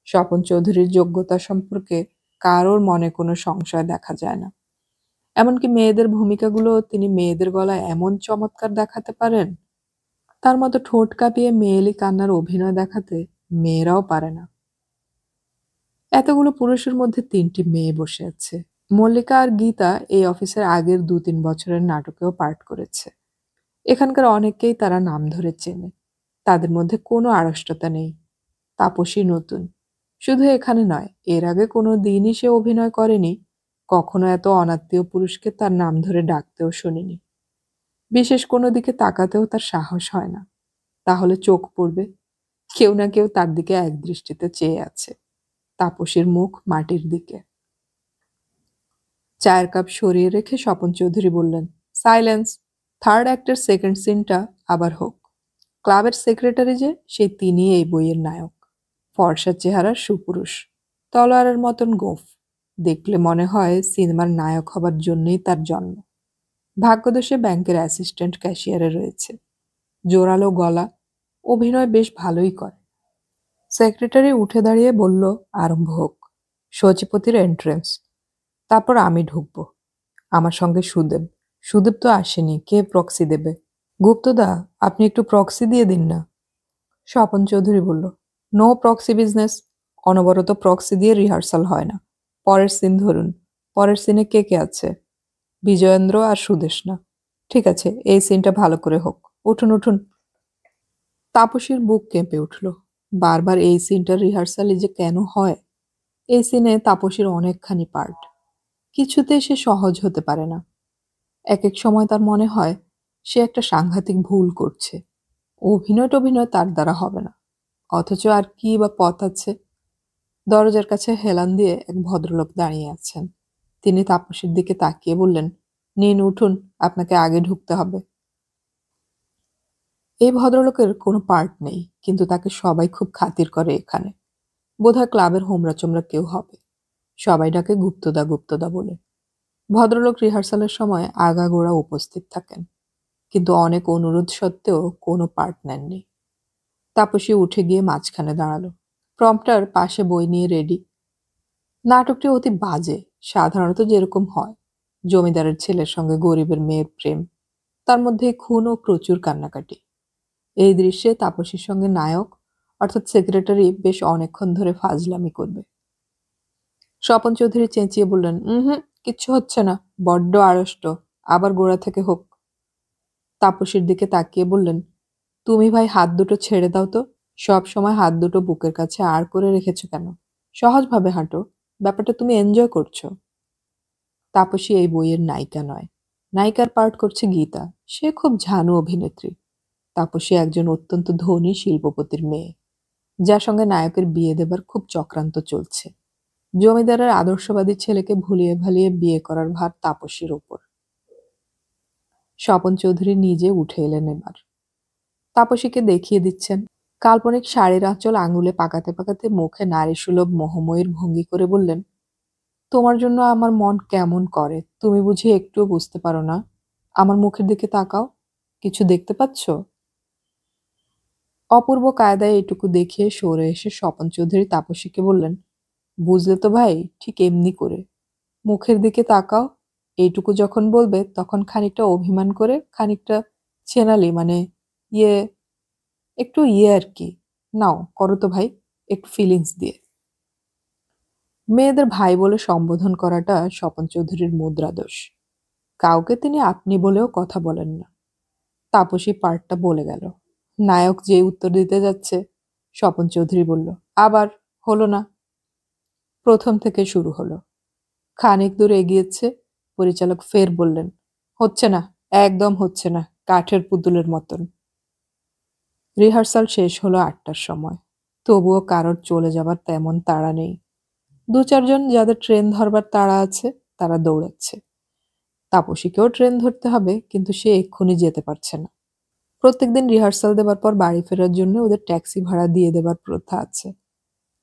স্বপন চৌধুরীর যোগ্যতা সম্পর্কে কারোর মনে কোনো সংশয় দেখা যায় না। এমনকি মেয়েদের ভূমিকাগুলো তিনি মেয়েদের গলায় এমন চমৎকার দেখাতে পারেন, তার মতো ঠোঁট কাঁপিয়ে মেয়েলি কান্নার অভিনয় দেখাতে মেয়েরাও পারে না। এতগুলো পুরুষের মধ্যে 3টি মেয়ে বসে আছে। মল্লিকা আর গীতা এই অফিসের আগের 2-3 বছরের নাটকেও পার্ট করেছে। এখানকার অনেককেই তারা নাম ধরে চেনে। তাদের মধ্যে কোনো আড়ষ্টতা নেই। তাপসী নতুন। শুধু এখানে নয়, এর আগে কোনো দিনই সে অভিনয় করেনি। কখনো এত অনাত্মীয় পুরুষকে তার নাম ধরে ডাকতেও শুনিনি। বিশেষ কোনো দিকে তাকাতেও তার সাহস হয় না। তাহলে চোখ পড়বে, কেউ না কেউ তার দিকে একদৃষ্টিতে চেয়ে আছে। তাপসীর মুখ মাটির দিকে। চায়ের কাপ সরিয়ে রেখে স্বপন চৌধুরী বললেন, সাইলেন্স। থার্ড অ্যাক্টের সেকেন্ড সিনটা আবার হোক। ক্লাবের সেক্রেটারি যে, সেই তিনি এই বইয়ের নায়ক। ফর্সা চেহারার সুপুরুষ, তলোয়ারের মতন গোঁফ। দেখলে মনে হয় সিনেমার নায়ক হবার জন্যই তার জন্ম। ভাগ্যদোষে ব্যাংকের অ্যাসিস্ট্যান্ট ক্যাশিয়ারে রয়েছে। জোরালো গলা, অভিনয় বেশ ভালোই করে। সেক্রেটারি উঠে দাঁড়িয়ে বলল, আরম্ভ হোক। সচিপতির এন্ট্রেন্স, তারপর আমি ঢুকবো। আমার সঙ্গে সুদেব। সুদেব তো আসেনি, কে প্রক্সি দেবে? গুপ্তদা, আপনি একটু প্রক্সি দিয়ে দিন না। স্বপন চৌধুরী বলল, নো প্রক্সি বিজনেস। অনবরত প্রক্সি দিয়ে রিহার্সাল হয় না। পরের সিন ধরুন। পরের সিনে কে কে আছে? বিজয়েন্দ্র আর সুদেষ্ণা। ঠিক আছে, এই সিনটা ভালো করে হোক। উঠুন উঠুন। তাপসীর বুক কেঁপে উঠল। বারবার এই সিনটার রিহার্সালই যে কেন হয়। এই সিনে তাপসীর অনেকখানি পার্ট। কিছুতেই সে সহজ হতে পারে না। এক এক সময় তার মনে হয় সে একটা সাংঘাতিক ভুল করছে। অভিনয় তার দ্বারা হবে না। অথচ আর কি বা পথ আছে? দরজার কাছে হেলান দিয়ে এক ভদ্রলোক দাঁড়িয়ে আছেন। তিনি তাপসীর দিকে তাকিয়ে বললেন, নিন উঠুন, আপনাকে আগে ঢুকতে হবে। এই ভদ্রলোকের কোনো পার্ট নেই, কিন্তু তাকে সবাই খুব খাতির করে এখানে। বোধহয় ক্লাবের হোমরা চোমরা কেউ হবে। সবাই ডাকে গুপ্তদা গুপ্তদা বলে। ভদ্রলোক রিহার্সালের সময় আগাগোড়া উপস্থিত থাকেন, কিন্তু অনেক অনুরোধ সত্ত্বেও কোনো পার্ট নেননি। তাপসী উঠে গিয়ে মাঝখানে দাঁড়ালো। প্রম্পটার পাশে বই নিয়ে রেডি। নাটকটি অতি বাজে, সাধারণত যেরকম হয়। জমিদারের ছেলের সঙ্গে গরিবের মেয়ের প্রেম, তার মধ্যে খুন ও প্রচুর কান্নাকাটি। এই দৃশ্যে তাপসীর সঙ্গে নায়ক অর্থাৎ সেক্রেটারি বেশ অনেকক্ষণ ধরে ফাজলামি করবে। স্বপন চৌধুরী চেঁচিয়ে বললেন, কিচ্ছু হচ্ছে না, বড্ড আড়ষ্ট, আবার গোড়া থেকে হোক। তাপসীর দিকে তাকিয়ে বললেন, তুমি ভাই হাত দুটো ছেড়ে দাও তো। সব সময় হাত দুটো বুকের কাছে আড় করে রেখেছো কেন? সহজভাবে হাঁটো, ব্যাপারটা তুমি এনজয় করছো। তাপসী এই বইয়ের নায়িকা নয়। নায়িকার পার্ট করছে গীতা। সে খুব ঝানু অভিনেত্রী। তাপসী একজন অত্যন্ত ধনী শিল্পপতির মেয়ে, যার সঙ্গে নায়কের বিয়ে দেবার খুব চক্রান্ত চলছে। জমিদারের আদর্শবাদী ছেলেকে ভুলিয়ে ভালিয়ে বিয়ে করার ভার তাপসীর ওপর। স্বপন চৌধুরী নিজে উঠে এলেন এবার। তাপসীকে দেখিয়ে দিচ্ছেন, কাল্পনিক শাড়ির আঁচল আঙুলে পাকাতে পাকাতে মুখে নারীসুলভ মোহময়ীর ভঙ্গি করে বললেন, তোমার জন্য আমার মন কেমন করে তুমি বুঝি একটুও বুঝতে পারো না? আমার মুখের দিকে তাকাও, কিছু দেখতে পাচ্ছ? অপূর্ব কায়দায় এটুকু দেখিয়ে সরে এসে স্বপন চৌধুরী তাপসীকে বললেন, বুঝলে তো ভাই, ঠিক এমনি করে মুখের দিকে তাকাও। এইটুকু যখন বলবে তখন খানিকটা অভিমান করে, খানিকটা চেনালি মানে ইয়ে, একটু ইয়ে আর কি। নাও করো তো ভাই, একটু ফিলিংস দিয়ে। মেয়েদের ভাই বলে সম্বোধন করাটা স্বপন চৌধুরীর মুদ্রাদোষ। কাউকে তিনি আপনি বলেও কথা বলেন না। তাপসী পার্টটা বলে গেল। নায়ক যে উত্তর দিতে যাচ্ছে, স্বপন চৌধুরী বলল, আবার হলো না। প্রথম থেকে শুরু হলো। খানিক দূর এগিয়েছে, পরিচালক ফের বললেন, হচ্ছে না, একদম হচ্ছে না, কাঠের পুতুলের মতন। রিহার্সাল শেষ হলো ৮টার সময়। তবুও কারোর চলে যাবার তেমন তাড়া নেই। দু চারজন যাদের ট্রেন ধরবার তাড়া আছে তারা দৌড়াচ্ছে। তাপসীকেও ট্রেন ধরতে হবে, কিন্তু সে এক্ষুনি যেতে পারছে না। প্রত্যেকদিন রিহার্সাল দেবার পর বাড়ি ফেরার জন্য ওদের ট্যাক্সি ভাড়া দিয়ে দেবার প্রথা আছে।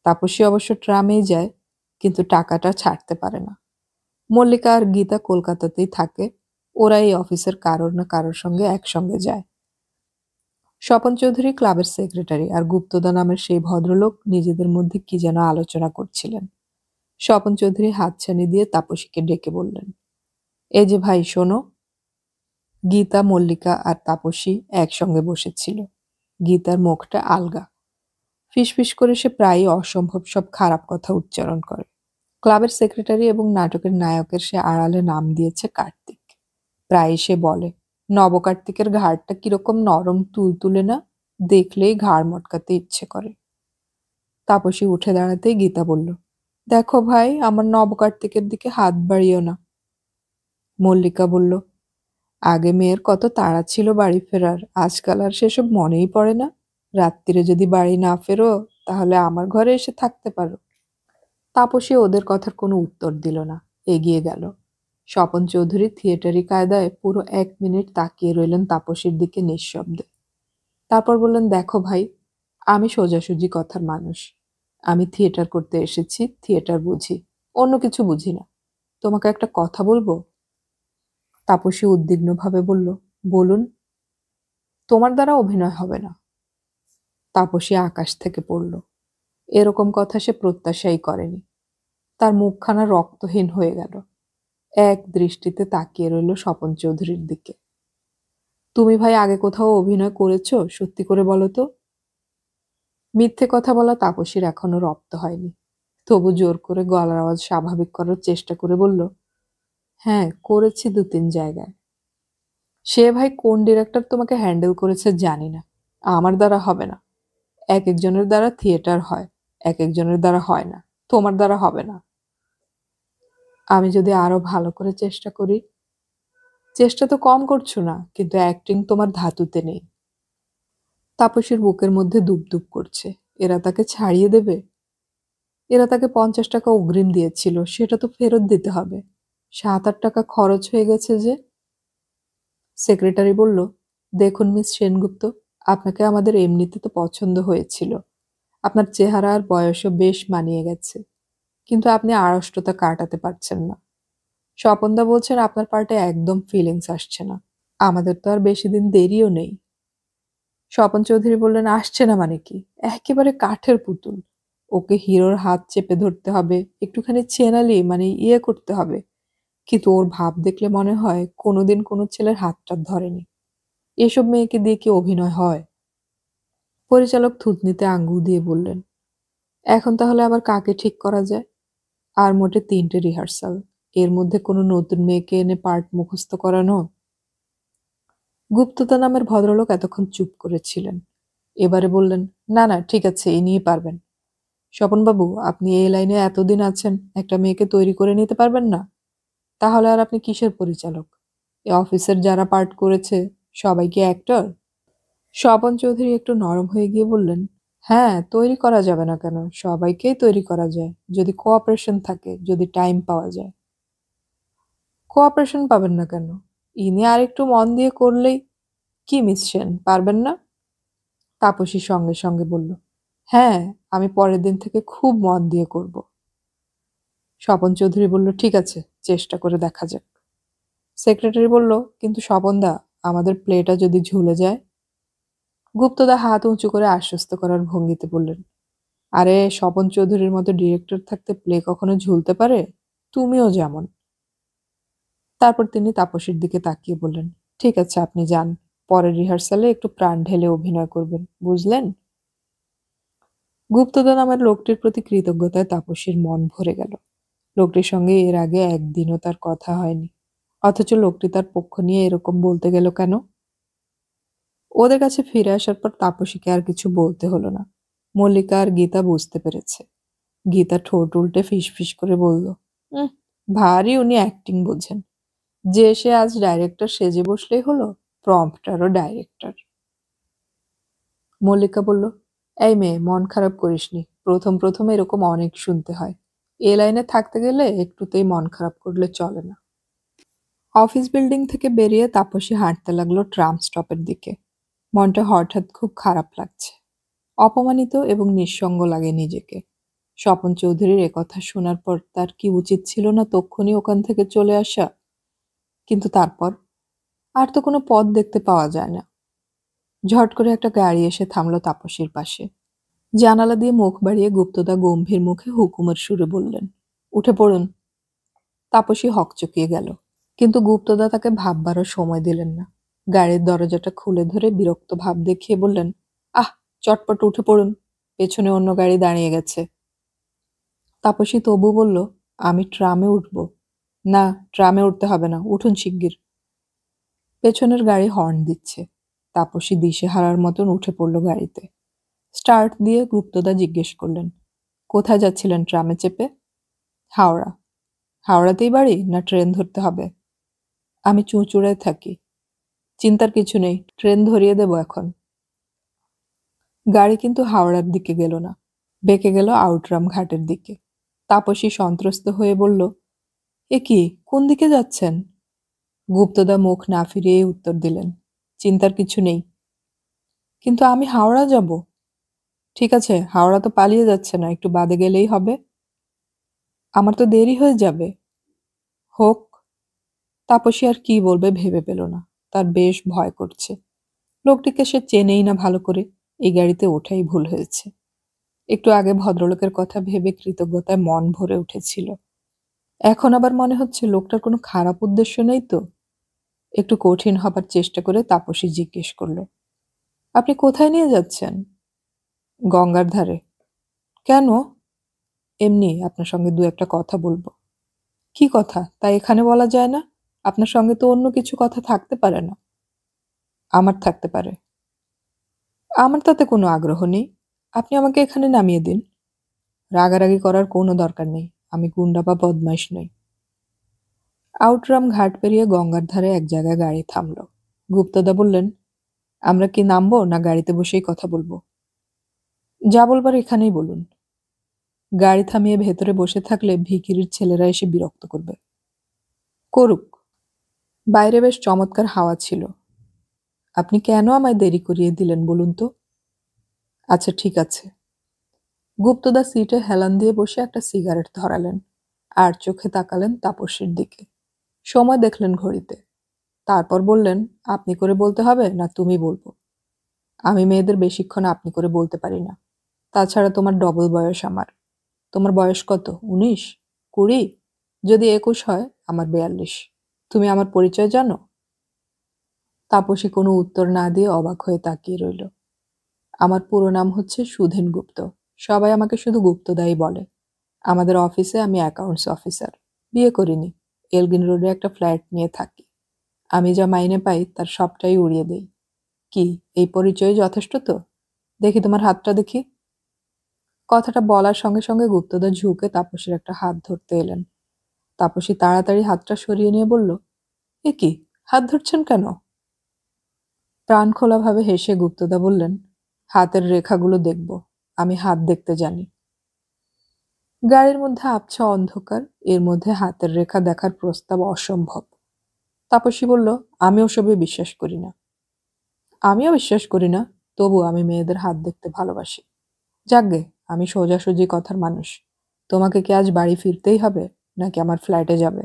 তাপসী অবশ্য ট্রামেই যায়, কিন্তু টাকাটা ছাড়তে পারে না। মল্লিকা আর গীতা কলকাতাতেই থাকে। ওরা এই অফিসের কারোর না কারোর সঙ্গে একসঙ্গে যায়। স্বপন চৌধুরী ক্লাবের সেক্রেটারি আর গুপ্তদা নামের সেই ভদ্রলোক নিজেদের মধ্যে কি যেন আলোচনা করছিলেন। স্বপন চৌধুরী হাতছানি দিয়ে তাপসীকে ডেকে বললেন, এই যে ভাই শোনো। গীতা, মল্লিকা আর তাপসী একসঙ্গে বসেছিল। গীতার মুখটা আলগা। ফিসফিস করে সে প্রায়ই অসম্ভব সব খারাপ কথা উচ্চারণ করে। ক্লাবের সেক্রেটারি এবং নাটকের নায়কের সে আড়ালে নাম দিয়েছে কার্তিক। প্রায়ই সে বলে, নবকার্তিকের ঘাড়টা কিরকম নরম তুলতুলে না, দেখলেই ঘাড় মটকাতে ইচ্ছে করে। তাপসী উঠে দাঁড়াতেই গীতা বলল, দেখো ভাই, আমার নবকার্তিকের দিকে হাত বাড়িও না। মল্লিকা বলল, আগে মেয়ের কত তাড়া ছিল বাড়ি ফেরার, আজকাল আর সেসব মনেই পড়ে না। রাত্রিরে যদি বাড়ি না ফেরো, তাহলে আমার ঘরে এসে থাকতে পারো। তাপসী ওদের কথার কোনো উত্তর দিল না, এগিয়ে গেল। স্বপন চৌধুরী থিয়েটারি কায়দায় পুরো ১ মিনিট তাকিয়ে রইলেন তাপসীর দিকে নিঃশব্দে। তারপর বললেন, দেখো ভাই, আমি সোজাসুজি কথার মানুষ। আমি থিয়েটার করতে এসেছি, থিয়েটার বুঝি, অন্য কিছু বুঝি না। তোমাকে একটা কথা বলবো? তাপসী উদ্বিগ্নভাবে বলল, বলুন। তোমার দ্বারা অভিনয় হবে না। তাপসী আকাশ থেকে পড়ল। এরকম কথা সে প্রত্যাশাই করেনি। তার মুখখানা রক্তহীন হয়ে গেল। এক দৃষ্টিতে তাকিয়ে রইল স্বপন চৌধুরীর দিকে। তুমি ভাই আগে কোথাও অভিনয় করেছো, সত্যি করে বলো তো? মিথ্যে কথা বলা তাপসীর এখনো রপ্ত হয়নি। তবু জোর করে গলার আওয়াজ স্বাভাবিক করার চেষ্টা করে বলল, হ্যাঁ করেছি ২-৩ জায়গায়। সে ভাই কোন ডিরেক্টর তোমাকে হ্যান্ডেল করেছে জানি না। আমার দ্বারা হবে না। এক একজনের দ্বারা থিয়েটার হয়, এক একজনের দ্বারা হয় না। তোমার দ্বারা হবে না। আমি যদি আরো ভালো করে চেষ্টা করি? চেষ্টা তো কম করছো না, কিন্তু অ্যাক্টিং তোমার ধাতুতে নেই। তাপসীর বুকের মধ্যে দুপদুপ করছে। এরা তাকে ছাড়িয়ে দেবে? এরা তাকে ৫০ টাকা অগ্রিম দিয়েছিল, সেটা তো ফেরত দিতে হবে। ৭-৮ টাকা খরচ হয়ে গেছে যে। সেক্রেটারি বলল, দেখুন মিস সেনগুপ্ত, আপনাকে আমাদের এমনিতে তো পছন্দ হয়েছিল। আপনার চেহারা আর বয়সও বেশ মানিয়ে গেছে, কিন্তু আপনি আড়ষ্টতা কাটাতে পারছেন না। স্বপনদা বলছেন আপনার পার্টে একদম ফিলিংস আসছে না। আমাদের তো আর বেশি দিন দেরিও নেই। স্বপন চৌধুরী বললেন, আসছে না মানে কি? একেবারে কাঠের পুতুল। ওকে হিরোর হাত চেপে ধরতে হবে, একটুখানি চেনালি মানে ইয়ে করতে হবে। কিন্তু ওর ভাব দেখলে মনে হয় কোনোদিন কোনো ছেলের হাতটা ধরেনি। এসব মেয়েকে দিয়ে কি অভিনয় হয়? পরিচালক থুতনিতে আঙ্গুল দিয়ে বললেন, এখন তাহলে আবার কাকে ঠিক করা যায়? আর মোটে ৩টে রিহার্সাল, এর মধ্যে কোনো নতুন মেয়েকে এনে পার্ট মুখস্থ করানো? গুপ্তদা নামের ভদ্রলোক এতক্ষণ চুপ করেছিলেন। এবারে বললেন, না না ঠিক আছে, ইনিই পারবেন। স্বপনবাবু, আপনি এই লাইনে এতদিন আছেন, একটা মেয়েকে তৈরি করে নিতে পারবেন না? তাহলে আর আপনি কিসের পরিচালক? এ অফিসের যারা পার্ট করেছে সবাই কি অ্যাক্টর? স্বপন চৌধুরী একটু নরম হয়ে গিয়ে বললেন, হ্যাঁ তৈরি করা যাবে না কেন, সবাইকেই তৈরি করা যায়, যদি কোঅপারেশন থাকে, যদি টাইম পাওয়া যায়। কোঅপারেশন পাবেন না কেন? ইনি আর একটু মন দিয়ে করলেই। কি মিস সেন, পারবেন না? তাপসী সঙ্গে সঙ্গে বলল, হ্যাঁ, আমি পরের দিন থেকে খুব মন দিয়ে করব। স্বপন চৌধুরী বলল, ঠিক আছে, চেষ্টা করে দেখা যাক। সেক্রেটারি বলল, কিন্তু স্বপনদা, আমাদের প্লেটা যদি ঝুলে যায়? গুপ্তদা হাত উঁচু করে আশ্বস্ত করার ভঙ্গিতে বললেন, আরে স্বপন চৌধুরীর মতো ডিরেক্টর থাকতে প্লে কখনো ঝুলতে পারে? তুমিও যেমন। তারপর তিনি তাপসীর দিকে তাকিয়ে বললেন, ঠিক আছে, আপনি যান, পরের রিহার্সালে একটু প্রাণ ঢেলে অভিনয় করবেন, বুঝলেন? গুপ্তদা নামের লোকটির প্রতি কৃতজ্ঞতায় তাপসীর মন ভরে গেল। লোকটির সঙ্গে এর আগে একদিনও তার কথা হয়নি, অথচ লোকটি তার পক্ষ নিয়ে এরকম বলতে গেল কেন? ওদের কাছে ফিরে আসার পর তাপসীকে আর কিছু বলতে হলো না। মল্লিকা আর গীতা বুঝতে পেরেছে। গীতা ঠোঁট উল্টে ফিসফিস করে বলল, উম, ভারী উনি অ্যাক্টিং বোঝেন। যে সে আজ ডাইরেক্টর সেজে বসলেই হলো, প্রম্পটারও ডাইরেক্টর। মল্লিকা বলল, এই মেয়ে, মন খারাপ করিসনি, প্রথম প্রথম এরকম অনেক শুনতে হয়। এ লাইনে থাকতে গেলে একটুতেই মন খারাপ করলে চলে না। অফিস বিল্ডিং থেকে বেরিয়ে তাপসী হাঁটতে লাগলো ট্রাম স্টপের দিকে। মনটা হঠাৎ খুব খারাপ লাগছে। অপমানিত এবং নিঃসঙ্গ লাগে নিজেকে। স্বপন চৌধুরীর একথা শোনার পর তার কি উচিত ছিল না তক্ষুনি ওখান থেকে চলে আসা? কিন্তু তারপর আর তো কোনো পথ দেখতে পাওয়া যায় না। ঝট করে একটা গাড়ি এসে থামলো তাপসীর পাশে। জানালা দিয়ে মুখ বাড়িয়ে গুপ্তদা গম্ভীর মুখে হুকুমের সুরে বললেন, উঠে পড়ুন। তাপসী হকচকিয়ে গেল, কিন্তু গুপ্তদা তাকে ভাববারও সময় দিলেন না। গাড়ির দরজাটা খুলে ধরে বিরক্ত ভাব দেখিয়ে বললেন, আহ, চটপট উঠে পড়ুন, পেছনে অন্য গাড়ি দাঁড়িয়ে গেছে। তাপসী তবু বলল, আমি ট্রামে উঠব। না, ট্রামে উঠতে হবে না, উঠুন শিগগির। পেছনের গাড়ি হর্ন দিচ্ছে। তাপসী দিশেহারার মতন উঠে পড়ল গাড়িতে। স্টার্ট দিয়ে গুপ্তদা জিজ্ঞেস করলেন, কোথায় যাচ্ছিলেন ট্রামে চেপে? হাওড়া। হাওড়াতেই বাড়ি, না ট্রেন ধরতে হবে? আমি চুঁচুড়ায় থাকি। চিন্তার কিছু নেই, ট্রেন ধরিয়ে দেব এখন। গাড়ি কিন্তু হাওড়ার দিকে গেল না, বেঁকে গেল আউটরাম ঘাটের দিকে। তাপসী সন্ত্রস্ত হয়ে বলল, এ কি, কোন দিকে যাচ্ছেন? গুপ্তদা মুখ না ফিরিয়েই উত্তর দিলেন, চিন্তার কিছু নেই। কিন্তু আমি হাওড়া যাব। ঠিক আছে, হাওড়া তো পালিয়ে যাচ্ছে না, একটু বাদে গেলেই হবে। আমার তো দেরি হয়ে যাবে। হোক। তাপসী আর কি বলবে ভেবে পেল না। তার বেশ ভয় করছে। লোকটিকে সে চেনেই না ভালো করে, এই গাড়িতে ওঠাই ভুল হয়েছে। একটু আগে ভদ্রলোকের কথা ভেবে কৃতজ্ঞতায় মন ভরে উঠেছিল। এখন আবার মনে হচ্ছে লোকটার কোনো খারাপ উদ্দেশ্য নেই তো। একটু কঠিন হবার চেষ্টা করে তাপসী জিজ্ঞেস করল, আপনি কোথায় নিয়ে যাচ্ছেন? গঙ্গার ধারে। কেন? এমনি, আপনার সঙ্গে দু একটা কথা বলবো। কি কথা, তাই এখানে বলা যায় না? আপনার সঙ্গে তো অন্য কিছু কথা থাকতে পারে না। আমার থাকতে পারে। আমার তাতে কোনো আগ্রহ নেই। আপনি আমাকে এখানে নামিয়ে দিন। রাগারাগি করার কোনো দরকার নেই। আমি গুন্ডা বা বদমাইশ নই। আউটরাম ঘাট পেরিয়ে গঙ্গার ধারে এক জায়গায় গাড়ি থামল। গুপ্তদা বললেন, আমরা কি নামবো না গাড়িতে বসেই কথা বলবো? যা বলবার এখানেই বলুন। গাড়ি থামিয়ে ভেতরে বসে থাকলে ভিখিরির ছেলেরা এসে বিরক্ত করবে। করুক। বাইরে বেশ চমৎকার হাওয়া ছিল। আপনি কেন আমায় দেরি করিয়ে দিলেন বলুন তো? আচ্ছা, ঠিক আছে। গুপ্তদা সিটে হেলান দিয়ে বসে একটা সিগারেট ধরালেন, আর চোখে তাকালেন তাপসীর দিকে। সময় দেখলেন ঘড়িতে। তারপর বললেন, আপনি করে বলতে হবে না তুমি বলবো? আমি মেয়েদের বেশিক্ষণ আপনি করে বলতে পারি না। তাছাড়া তোমার ডবল বয়স আমার। তোমার বয়স কত, 19? 20? যদি 21 হয়, আমার 42। তুমি আমার পরিচয় জানো? তাপসী কোনো উত্তর না দিয়ে অবাক হয়ে তাকিয়ে রইল। আমার পুরো নাম হচ্ছে সুধীন গুপ্ত। সবাই আমাকে শুধু গুপ্তদাই বলে। আমাদের অফিসে আমি অ্যাকাউন্টস অফিসার। বিয়ে করিনি। এলগিন রোডে একটা ফ্ল্যাট নিয়ে থাকি। আমি যা মাইনে পাই তার সবটাই উড়িয়ে দেই। কি, এই পরিচয় যথেষ্ট তো? দেখি তোমার হাতটা দেখি। কথাটা বলার সঙ্গে সঙ্গে গুপ্তদা ঝুঁকে তাপসীর একটা হাত ধরতে এলেন। তাপসী তাড়াতাড়ি হাতটা সরিয়ে নিয়ে বলল, এ কি, হাত ধরছেন কেন? প্রাণখোলাভাবে হেসে গুপ্তদা বললেন, হাতের রেখাগুলো দেখব। আমি হাত দেখতে জানি। গাড়ির মধ্যে আবছা অন্ধকার, এর মধ্যে হাতের রেখা দেখার প্রস্তাব অসম্ভব। তাপসী বলল, আমি ওসবে বিশ্বাস করি না। আমিও বিশ্বাস করি না, তবু আমি মেয়েদের হাত দেখতে ভালোবাসি। যাকগে, আমি সোজাসুজি কথার মানুষ। তোমাকে কি আজ বাড়ি ফিরতেই হবে, নাকি আমার ফ্ল্যাটে যাবে?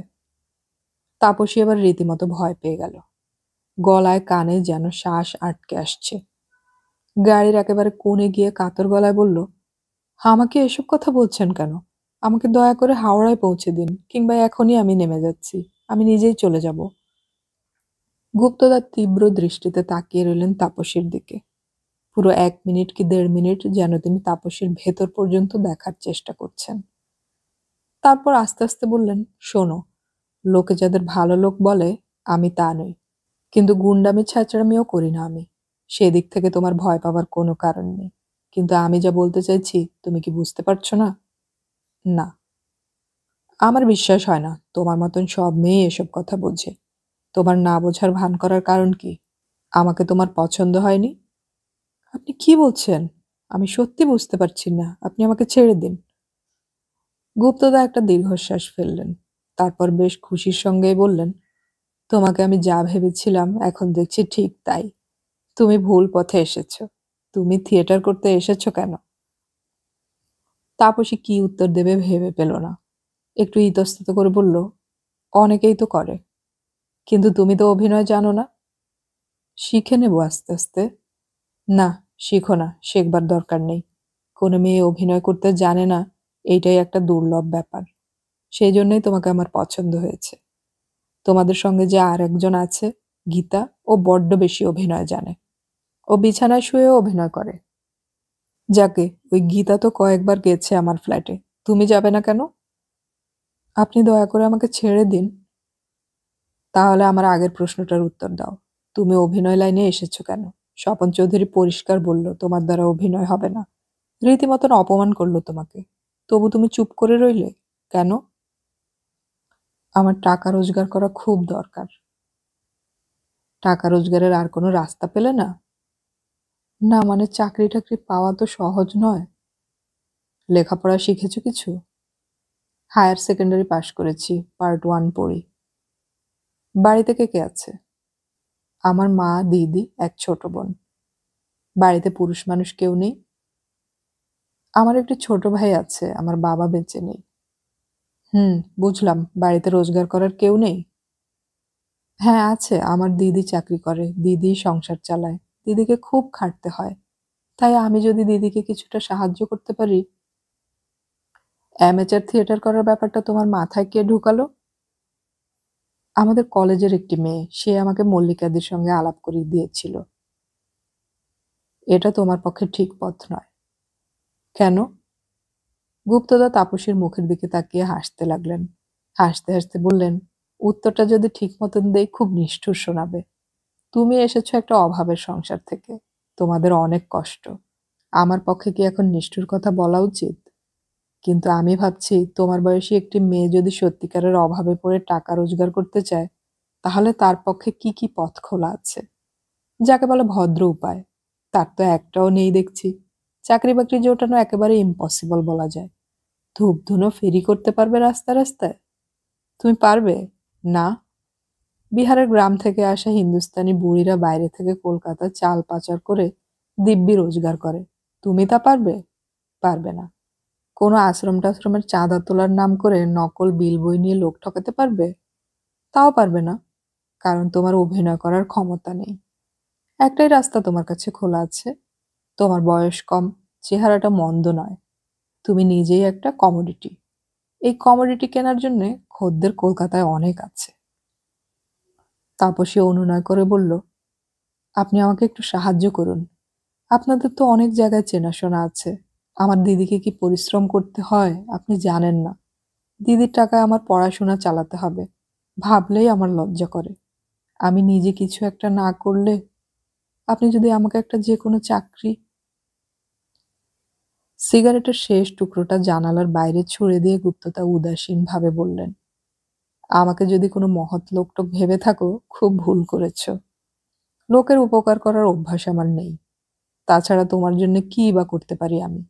তাপসী এবার রীতিমতো ভয় পেয়ে গেল। গলায় কানে যেন শ্বাস আটকে আসছে। গাড়ির একেবারে কোণে গিয়ে কাতর গলায় বলল, আমাকে এসব কথা বলছেন কেন? আমাকে দয়া করে হাওড়ায় পৌঁছে দিন, কিংবা এখনই আমি নেমে যাচ্ছি। আমি নিজেই চলে যাব। গুপ্তদার তীব্র দৃষ্টিতে তাকিয়ে রইলেন তাপসীর দিকে। পুরো ১ মিনিট কি ১.৫ মিনিট যেন তিনি তাপসীর ভেতর পর্যন্ত দেখার চেষ্টা করছেন। তারপর আস্তে আস্তে বললেন, শোনো, লোকে যাদের ভালো লোক বলে আমি তা নই। কিন্তু গুন্ডামি ছ্যাঁচড়ামিও করি না আমি। সেদিক থেকে তোমার ভয় পাওয়ার কোনো কারণ নেই। কিন্তু আমি যা বলতে চাইছি তুমি কি বুঝতে পারছো না? না। আমার বিশ্বাস হয় না তোমার মতন সব মেয়ে এসব কথা বোঝে। তোমার না বোঝার ভান করার কারণ কি? আমাকে তোমার পছন্দ হয়নি? আপনি কি বলছেন? আমি সত্যি বুঝতে পারছি না। আপনি আমাকে ছেড়ে দিন। গুপ্তদা একটা দীর্ঘশ্বাস ফেললেন। তারপর বেশ খুশির সঙ্গেই বললেন, তোমাকে আমি যা ভেবেছিলাম এখন দেখছি ঠিক তাই। তুমি ভুল পথে এসেছো। তুমি থিয়েটার করতে এসেছো কেন? তাপসী কি উত্তর দেবে ভেবে পেল না। একটু ইতস্তত করে বলল, অনেকেই তো করে। কিন্তু তুমি তো অভিনয় জানো না। শিখে নেব আস্তে আস্তে। না, শিখো না, শেখবার দরকার নেই। কোনো মেয়ে অভিনয় করতে জানে না, এইটাই একটা দুর্লভ ব্যাপার। সেই জন্যই তোমাকে আমার পছন্দ হয়েছে। তোমাদের সঙ্গে যে আর একজন আছে, গীতা, ও বড্ড বেশি অভিনয় জানে। ও বিছানায় শুয়েও অভিনয় করে। যাকে, ওই গীতা তো কয়েকবার গেছে আমার ফ্ল্যাটে। তুমি যাবে না কেন? আপনি দয়া করে আমাকে ছেড়ে দিন। তাহলে আমার আগের প্রশ্নটার উত্তর দাও। তুমি অভিনয় লাইনে এসেছো কেন? স্বপন চৌধুরী পরিষ্কার বলল তোমার দ্বারা অভিনয় হবে না। রীতিমতন অপমান করলো তোমাকে। তবু তুমি চুপ করে রইলে কেন? আমার টাকা রোজগার করা খুব দরকার। টাকা রোজগারের আর কোনো রাস্তা পেলে না? না, মানে চাকরি টাকরি পাওয়া তো সহজ নয়। লেখাপড়া শিখেছো কিছু? হায়ার সেকেন্ডারি পাশ করেছি, পার্ট 1 পড়ি। বাড়িতে কে কে আছে? আমার মা, দিদি, এক ছোট বোন। বাড়িতে পুরুষ মানুষ কেউ নেই? আমার একটি ছোট ভাই আছে, আমার বাবা বেঁচে নেই। বুঝলাম। বাড়িতে রোজগার করার কেউ নেই? হ্যাঁ আছে, আমার দিদি চাকরি করে, দিদি সংসার চালায়। দিদিকে খুব খাটতে হয়। তাই আমি যদি দিদিকে কিছুটা সাহায্য করতে পারি। অ্যামেচার থিয়েটার করার ব্যাপারটা তোমার মাথায় কে ঢুকালো? আমাদের কলেজের একটি মেয়ে, সে আমাকে মল্লিকাদির সঙ্গে আলাপ করিয়ে দিয়েছিল। এটা তোমার পক্ষে ঠিক পথ নয়। কেন? গুপ্তদা তাপসীর মুখের দিকে তাকিয়ে হাসতে লাগলেন। হাসতে হাসতে বললেন, উত্তরটা যদি ঠিক মতন দেই খুব নিষ্ঠুর শোনাবে। তুমি এসেছো একটা অভাবের সংসার থেকে। তোমাদের অনেক কষ্ট। আমার পক্ষে কি এখন নিষ্ঠুর কথা বলা উচিত? কিন্তু আমি ভাবছি তোমার বয়সী একটি মেয়ে যদি সত্যিকারের অভাবে পড়ে টাকা রোজগার করতে চায়, তাহলে তার পক্ষে কি কি পথ খোলা আছে। যাকে বলে ভদ্র উপায়, তার তো একটাও নেই দেখছি। চাকরি বাকরি জোটানো একেবারে ইম্পসিবল বলা যায়। ধূপ ধুনো ফেরি করতে পারবে রাস্তায় রাস্তায়? তুমি পারবে? না। বিহারের গ্রাম থেকে আসা হিন্দুস্তানি বুড়িরা বাইরে থেকে কলকাতা চাল পাচার করে দিব্যি রোজগার করে। তুমি তা পারবে? পারবে না। কোনো আশ্রম টাশ্রমের চাঁদা তোলার নাম করে নকল বিল বই নিয়ে লোক ঠকাতে পারবে? তাও পারবে না। কারণ তোমার অভিনয় করার ক্ষমতা নেই। একটাই রাস্তা তোমার কাছে খোলা আছে। তোমার বয়স কম, চেহারাটা মন্দ নয়। তুমি নিজেই একটা কমোডিটি। এই কমোডিটি কেনার জন্য খদ্দের কলকাতায় অনেক আছে। তাপসী অনুনয় করে বলল, আপনি আমাকে একটু সাহায্য করুন। আপনাদের তো অনেক জায়গায় চেনাশোনা আছে। আমার দিদিকে কি পরিশ্রম করতে হয় আপনি জানেন না। দিদির টাকায় আমার পড়াশোনা চালাতে হবে। ভাবলেই আমার লজ্জা করে। আমি নিজে কিছু একটা না করলে আপনি যদি আমাকে একটা যে কোনো চাকরি। সিগারেটের শেষ টুকরোটা জানালার বাইরে ছুঁড়ে দিয়ে গুপ্ততা উদাসীনভাবে বললেন, আমাকে যদি কোনো মহৎ লোকটোক ভেবে থাকো খুব ভুল করেছ। লোকের উপকার করার অভ্যাস আমার নেই। তাছাড়া তোমার জন্য কী বা করতে পারি আমি?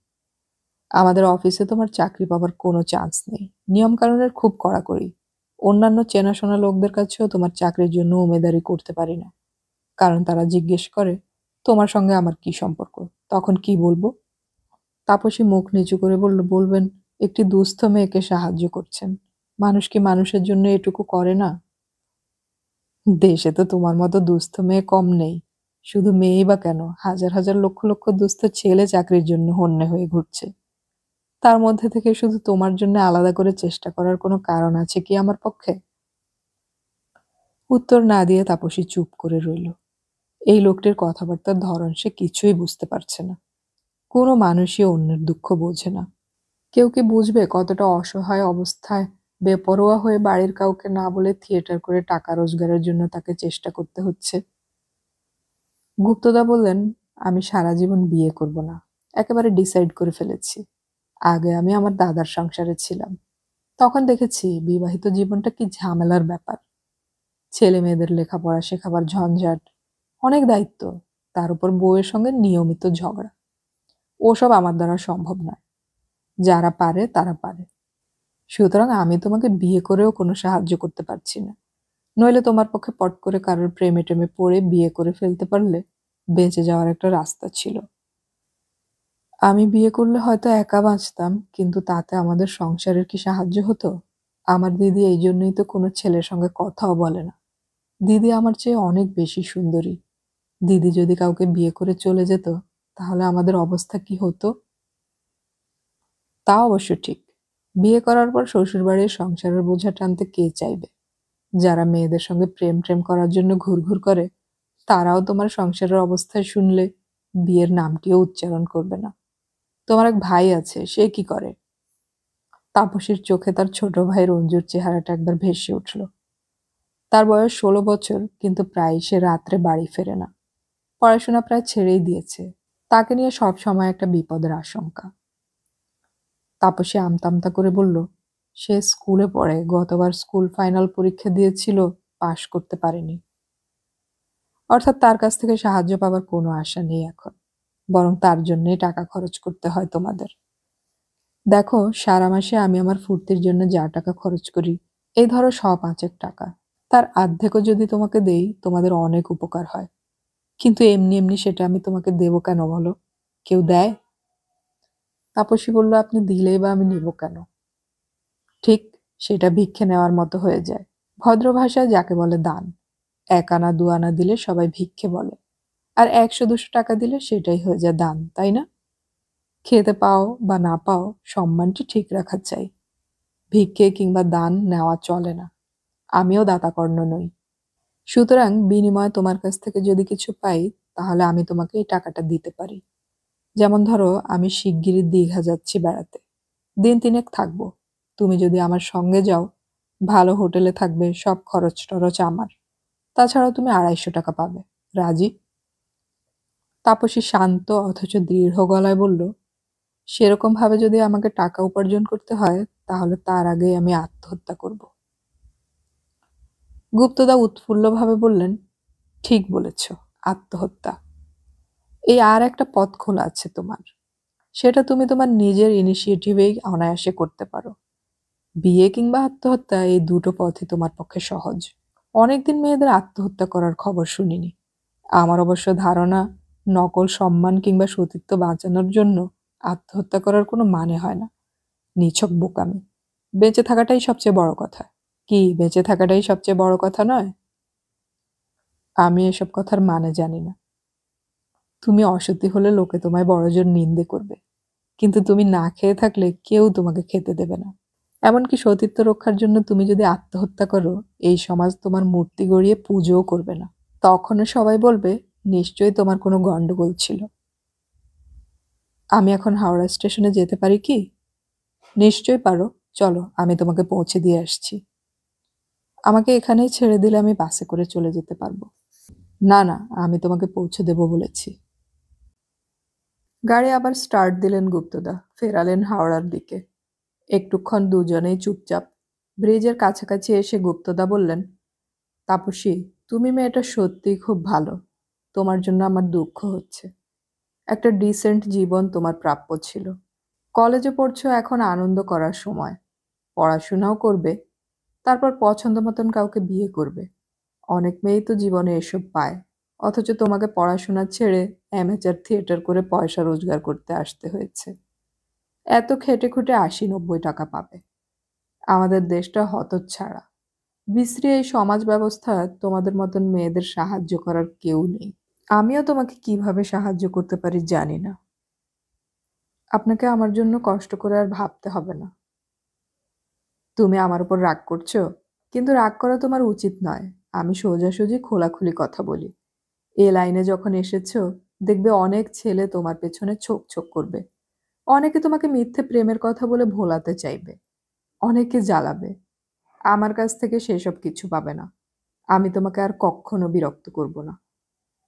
আমাদের অফিসে তোমার চাকরি পাবার কোনো চান্স নেই। নিয়মকানুনের খুব কড়াকড়ি। অন্যান্য চেনাশোনা লোকদের কাছেও তোমার চাকরির জন্য উমেদারি করতে পারি না। কারণ তারা জিজ্ঞেস করে, তোমার সঙ্গে আমার কি সম্পর্ক? তখন কি বলবো? তাপসী মুখ নিচু করে বলল, বলবেন একটি দুস্থ মেয়েকে সাহায্য করছেন। মানুষ কি মানুষের জন্য এটুকু করে না? দেশে তো তোমার মতো দুস্থ মেয়ে কম নেই। শুধু মেয়েই বা কেন, হাজার হাজার লক্ষ লক্ষ দুস্থ ছেলে চাকরির জন্য হন্যে হয়ে ঘুরছে। তার মধ্যে থেকে শুধু তোমার জন্য আলাদা করে চেষ্টা করার কোনো কারণ আছে কি আমার পক্ষে? উত্তর না দিয়ে তাপসী চুপ করে রইল। এই লোকটির কথাবার্তার ধরন সে কিছুই বুঝতে পারছে না। কোনো মানুষই অন্যের দুঃখ বোঝে না। কেউ কি বুঝবে কতটা অসহায় অবস্থায় বেপরোয়া হয়ে বাড়ির কাউকে না বলে থিয়েটার করে টাকা রোজগারের জন্য তাকে চেষ্টা করতে হচ্ছে? গুপ্তদা বললেন, আমি সারা জীবন বিয়ে করব না। একেবারে ডিসাইড করে ফেলেছি। আগে আমি আমার দাদার সংসারে ছিলাম। তখন দেখেছি বিবাহিত জীবনটা কি ঝামেলার ব্যাপার। ছেলে মেয়েদের লেখাপড়া শেখাবার ঝঞ্ঝাট, অনেক দায়িত্ব, তার উপর বউয়ের সঙ্গে নিয়মিত ঝগড়া। ওসব আমার দ্বারা সম্ভব নয়। যারা পারে তারা পারে। সুতরাং আমি তোমাকে বিয়ে করেও কোনো সাহায্য করতে পারছি না। নইলে তোমার পক্ষে পট করে কারোর প্রেমে টেমে পড়ে বিয়ে করে ফেলতে পারলে বেঁচে যাওয়ার একটা রাস্তা ছিল। আমি বিয়ে করলে হয়তো একা বাঁচতাম, কিন্তু তাতে আমাদের সংসারের কি সাহায্য হতো? আমার দিদি এই জন্যই তো কোনো ছেলের সঙ্গে কথাও বলে না। দিদি আমার চেয়ে অনেক বেশি সুন্দরী। দিদি যদি কাউকে বিয়ে করে চলে যেত, তাহলে আমাদের অবস্থা কি হতো? তা অবশ্য ঠিক। বিয়ে করার পর শ্বশুরবাড়ির সংসারের বোঝা টানতে কে চাইবে? যারা মেয়েদের সঙ্গে প্রেম প্রেম করার জন্য ঘুরঘুর করে, তারাও তোমার সংসারের অবস্থায় শুনলে বিয়ের নামটিও উচ্চারণ করবে না। তোমার এক ভাই আছে, সে কি করে? তাপসীর চোখে তার ছোট ভাই রঞ্জুর চেহারাটা একবার ভেসে উঠল। তার বয়স 16 বছর, কিন্তু প্রায় সে রাত্রে বাড়ি ফেরে না। পড়াশোনা প্রায় ছেড়েই দিয়েছে। তাকে নিয়ে সব সময় একটা বিপদের আশঙ্কা। তাপসী আমতা করে বলল, সে স্কুলে পড়ে, গতবার স্কুল ফাইনাল পরীক্ষা দিয়েছিল, পাশ করতে পারেনি। অর্থাৎ তার কাছ থেকে সাহায্য পাবার কোনো আশা নেই এখন। বরং তার জন্যই টাকা খরচ করতে হয় তোমাদের। দেখো, সারা মাসে আমি আমার ফুর্তির জন্য যা টাকা খরচ করি, এই ধরো 100-5 টাকা, তার অর্ধেকও যদি তোমাকে দেই, তোমাদের অনেক উপকার হয়। কিন্তু এমনি এমনি সেটা আমি তোমাকে দেবো কেন বলো? কেউ দেয়? তাপসী বলল, আপনি দিলেই বা আমি নেব কেন? ঠিক, সেটা ভিক্ষে নেওয়ার মতো হয়ে যায়। ভদ্র ভাষায় যাকে বলে দান। 1 আনা 2 আনা দিলে সবাই ভিক্ষে বলে, আর 100-200 টাকা দিলে সেটাই হয়ে যায় দান, তাই না? খেতে পাও বা না পাও, সম্মানটি ঠিক রাখা চাই। ভিক্ষে কিংবা দান নেওয়া চলে না। আমিও দাতাকর্ণ নই। সুতরাং বিনিময়ে তোমার কাছ থেকে যদি কিছু পাই, তাহলে আমি তোমাকে এই টাকাটা দিতে পারি। যেমন ধরো, আমি শিগগিরই দীঘা যাচ্ছি বেড়াতে। দিন 3 থাকবো। তুমি যদি আমার সঙ্গে যাও, ভালো হোটেলে থাকবে, সব খরচ টরচ আমার। তাছাড়াও তুমি 250 টাকা পাবে। রাজি? তাপসী শান্ত অথচ দৃঢ় গলায় বলল, সেরকম ভাবে যদি আমাকে টাকা উপার্জন করতে হয়, তাহলে তার আগেই আমি আত্মহত্যা করব। গুপ্তদা উৎফুল্লভাবে বললেন, ঠিক বলেছ, আত্মহত্যা। এই আর একটা পথ খোলা আছে তোমার। সেটা তুমি তোমার নিজের ইনিশিয়েটিভেই অনায়াসে করতে পারো। বিয়ে কিংবা আত্মহত্যা, এই দুটো পথই তোমার পক্ষে সহজ। অনেকদিন মেয়েদের আত্মহত্যা করার খবর শুনিনি। আমার অবশ্য ধারণা, নকল সম্মান কিংবা সতীত্ব বাঁচানোর জন্য আত্মহত্যা করার কোনো মানে হয় না। নিছক বোকামি। বেঁচে থাকাটাই সবচেয়ে বড় কথা। কি বেঁচে থাকাটাই সবচেয়ে বড় কথা নয়? আমি এসব কথার মানে জানি না। তুমি অসতী হলে লোকে তোমায় বড়জোর নিন্দে করবে, কিন্তু তুমি না খেয়ে থাকলে কেউ তোমাকে খেতে দেবে না। এমনকি সতীত্ব রক্ষার জন্য তুমি যদি আত্মহত্যা করো, এই সমাজ তোমার মূর্তি গড়িয়ে পুজোও করবে না। তখনও সবাই বলবে, নিশ্চয়ই তোমার কোনো গন্ডগোল ছিল। আমি এখন হাওড়া স্টেশনে যেতে পারি কি? নিশ্চয়ই পারো। চলো, আমি তোমাকে পৌঁছে দিয়ে আসছি। আমাকে এখানেই ছেড়ে দিলে আমি বাসে করে চলে যেতে পারবো। না না, আমি তোমাকে পৌঁছে দেব বলেছি। গাড়ি আবার স্টার্ট দিলেন গুপ্তদা, ফেরালেন হাওড়ার দিকে। একটুক্ষণ দুজনেই চুপচাপ। ব্রিজের কাছাকাছি এসে গুপ্তদা বললেন, তাপসী, তুমি মেয়েটা সত্যিই খুব ভালো। তোমার জন্য আমার দুঃখ হচ্ছে। একটা ডিসেন্ট জীবন তোমার প্রাপ্য ছিল। কলেজে পড়ছো, এখন আনন্দ করার সময়। পড়াশোনাও করবে, তারপর পছন্দ মতন কাউকে বিয়ে করবে। অনেক মেয়েই তো জীবনে এসব পায়। অথচ তোমাকে পড়াশোনা ছেড়ে অ্যামেচার থিয়েটার করে পয়সা রোজগার করতে আসতে হয়েছে। এত খেটে খুঁটে ৮০-৯০ টাকা পাবে। আমাদের দেশটা হতচ্ছাড়া। বিশ্রী এই সমাজ ব্যবস্থায় তোমাদের মতন মেয়েদের সাহায্য করার কেউ নেই। আমিও তোমাকে কিভাবে সাহায্য করতে পারি জানি না। আপনাকে আমার জন্য কষ্ট করে আর ভাবতে হবে না। তুমি আমার উপর রাগ করছো? কিন্তু রাগ করা তোমার উচিত নয়। আমি সোজাসুজি খোলাখুলি কথা বলি। এ লাইনে যখন এসেছো, দেখবে অনেক ছেলে তোমার পেছনে ছোক ছোক করবে। অনেকে তোমাকে মিথ্যে প্রেমের কথা বলে ভোলাতে চাইবে। অনেকে জ্বালাবে। আমার কাছ থেকে সেসব কিছু পাবে না। আমি তোমাকে আর কখনো বিরক্ত করব না।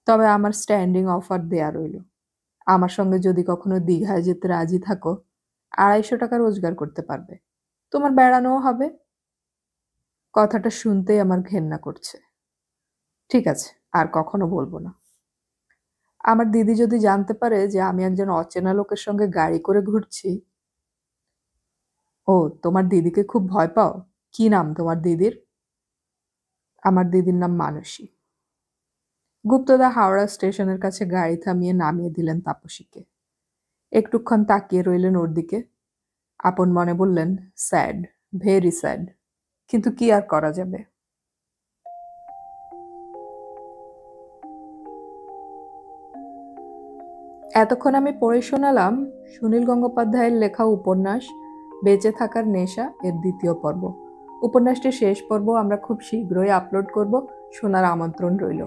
তবে আমার স্ট্যান্ডিং অফার দেয়া রইল। আমার সঙ্গে যদি কখনো দীঘায় যেতে রাজি থাকো, ২৫০ টাকা রোজগার করতে পারবে। তোমার বেড়ানোও হবে। কথাটা শুনতেই আমার ঘেন্না করছে। ঠিক আছে, আর কখনো বলবো না। আমার দিদি যদি জানতে পারে যে আমি একজন অচেনা লোকের সঙ্গে গাড়ি করে ঘুরছি। ও, তোমার দিদিকে খুব ভয় পাও? কি নাম তোমার দিদির? আমার দিদির নাম মানসী। গুপ্তদা হাওড়া স্টেশনের কাছে গাড়ি থামিয়ে নামিয়ে দিলেন তাপসীকে। একটুক্ষণ তাকিয়ে রইলেন ওর দিকে। আপন মনে বললেন, স্যাড, ভেরি স্যাড। কিন্তু কি আর করা যাবে। এতক্ষণ আমি পড়ে শোনালাম সুনীল গঙ্গোপাধ্যায়ের লেখা উপন্যাস বেঁচে থাকার নেশা এর ২য় পর্ব। উপন্যাসটির শেষ পর্ব আমরা খুব শীঘ্রই আপলোড করব। শোনার আমন্ত্রণ রইল।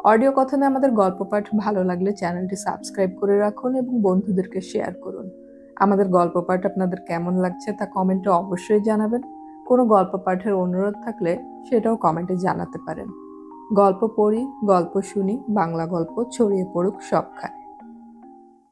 অডিও কথনে আমাদের গল্প পাঠ ভালো লাগলে চ্যানেলটি সাবস্ক্রাইব করে রাখুন এবং বন্ধুদেরকে শেয়ার করুন। আমাদের গল্প পাঠ আপনাদের কেমন লাগছে তা কমেন্টে অবশ্যই জানাবেন। কোনো গল্প পাঠের অনুরোধ থাকলে সেটাও কমেন্টে জানাতে পারেন। গল্প পড়ি, গল্প শুনি, বাংলা গল্প ছড়িয়ে পড়ুক সবখানে।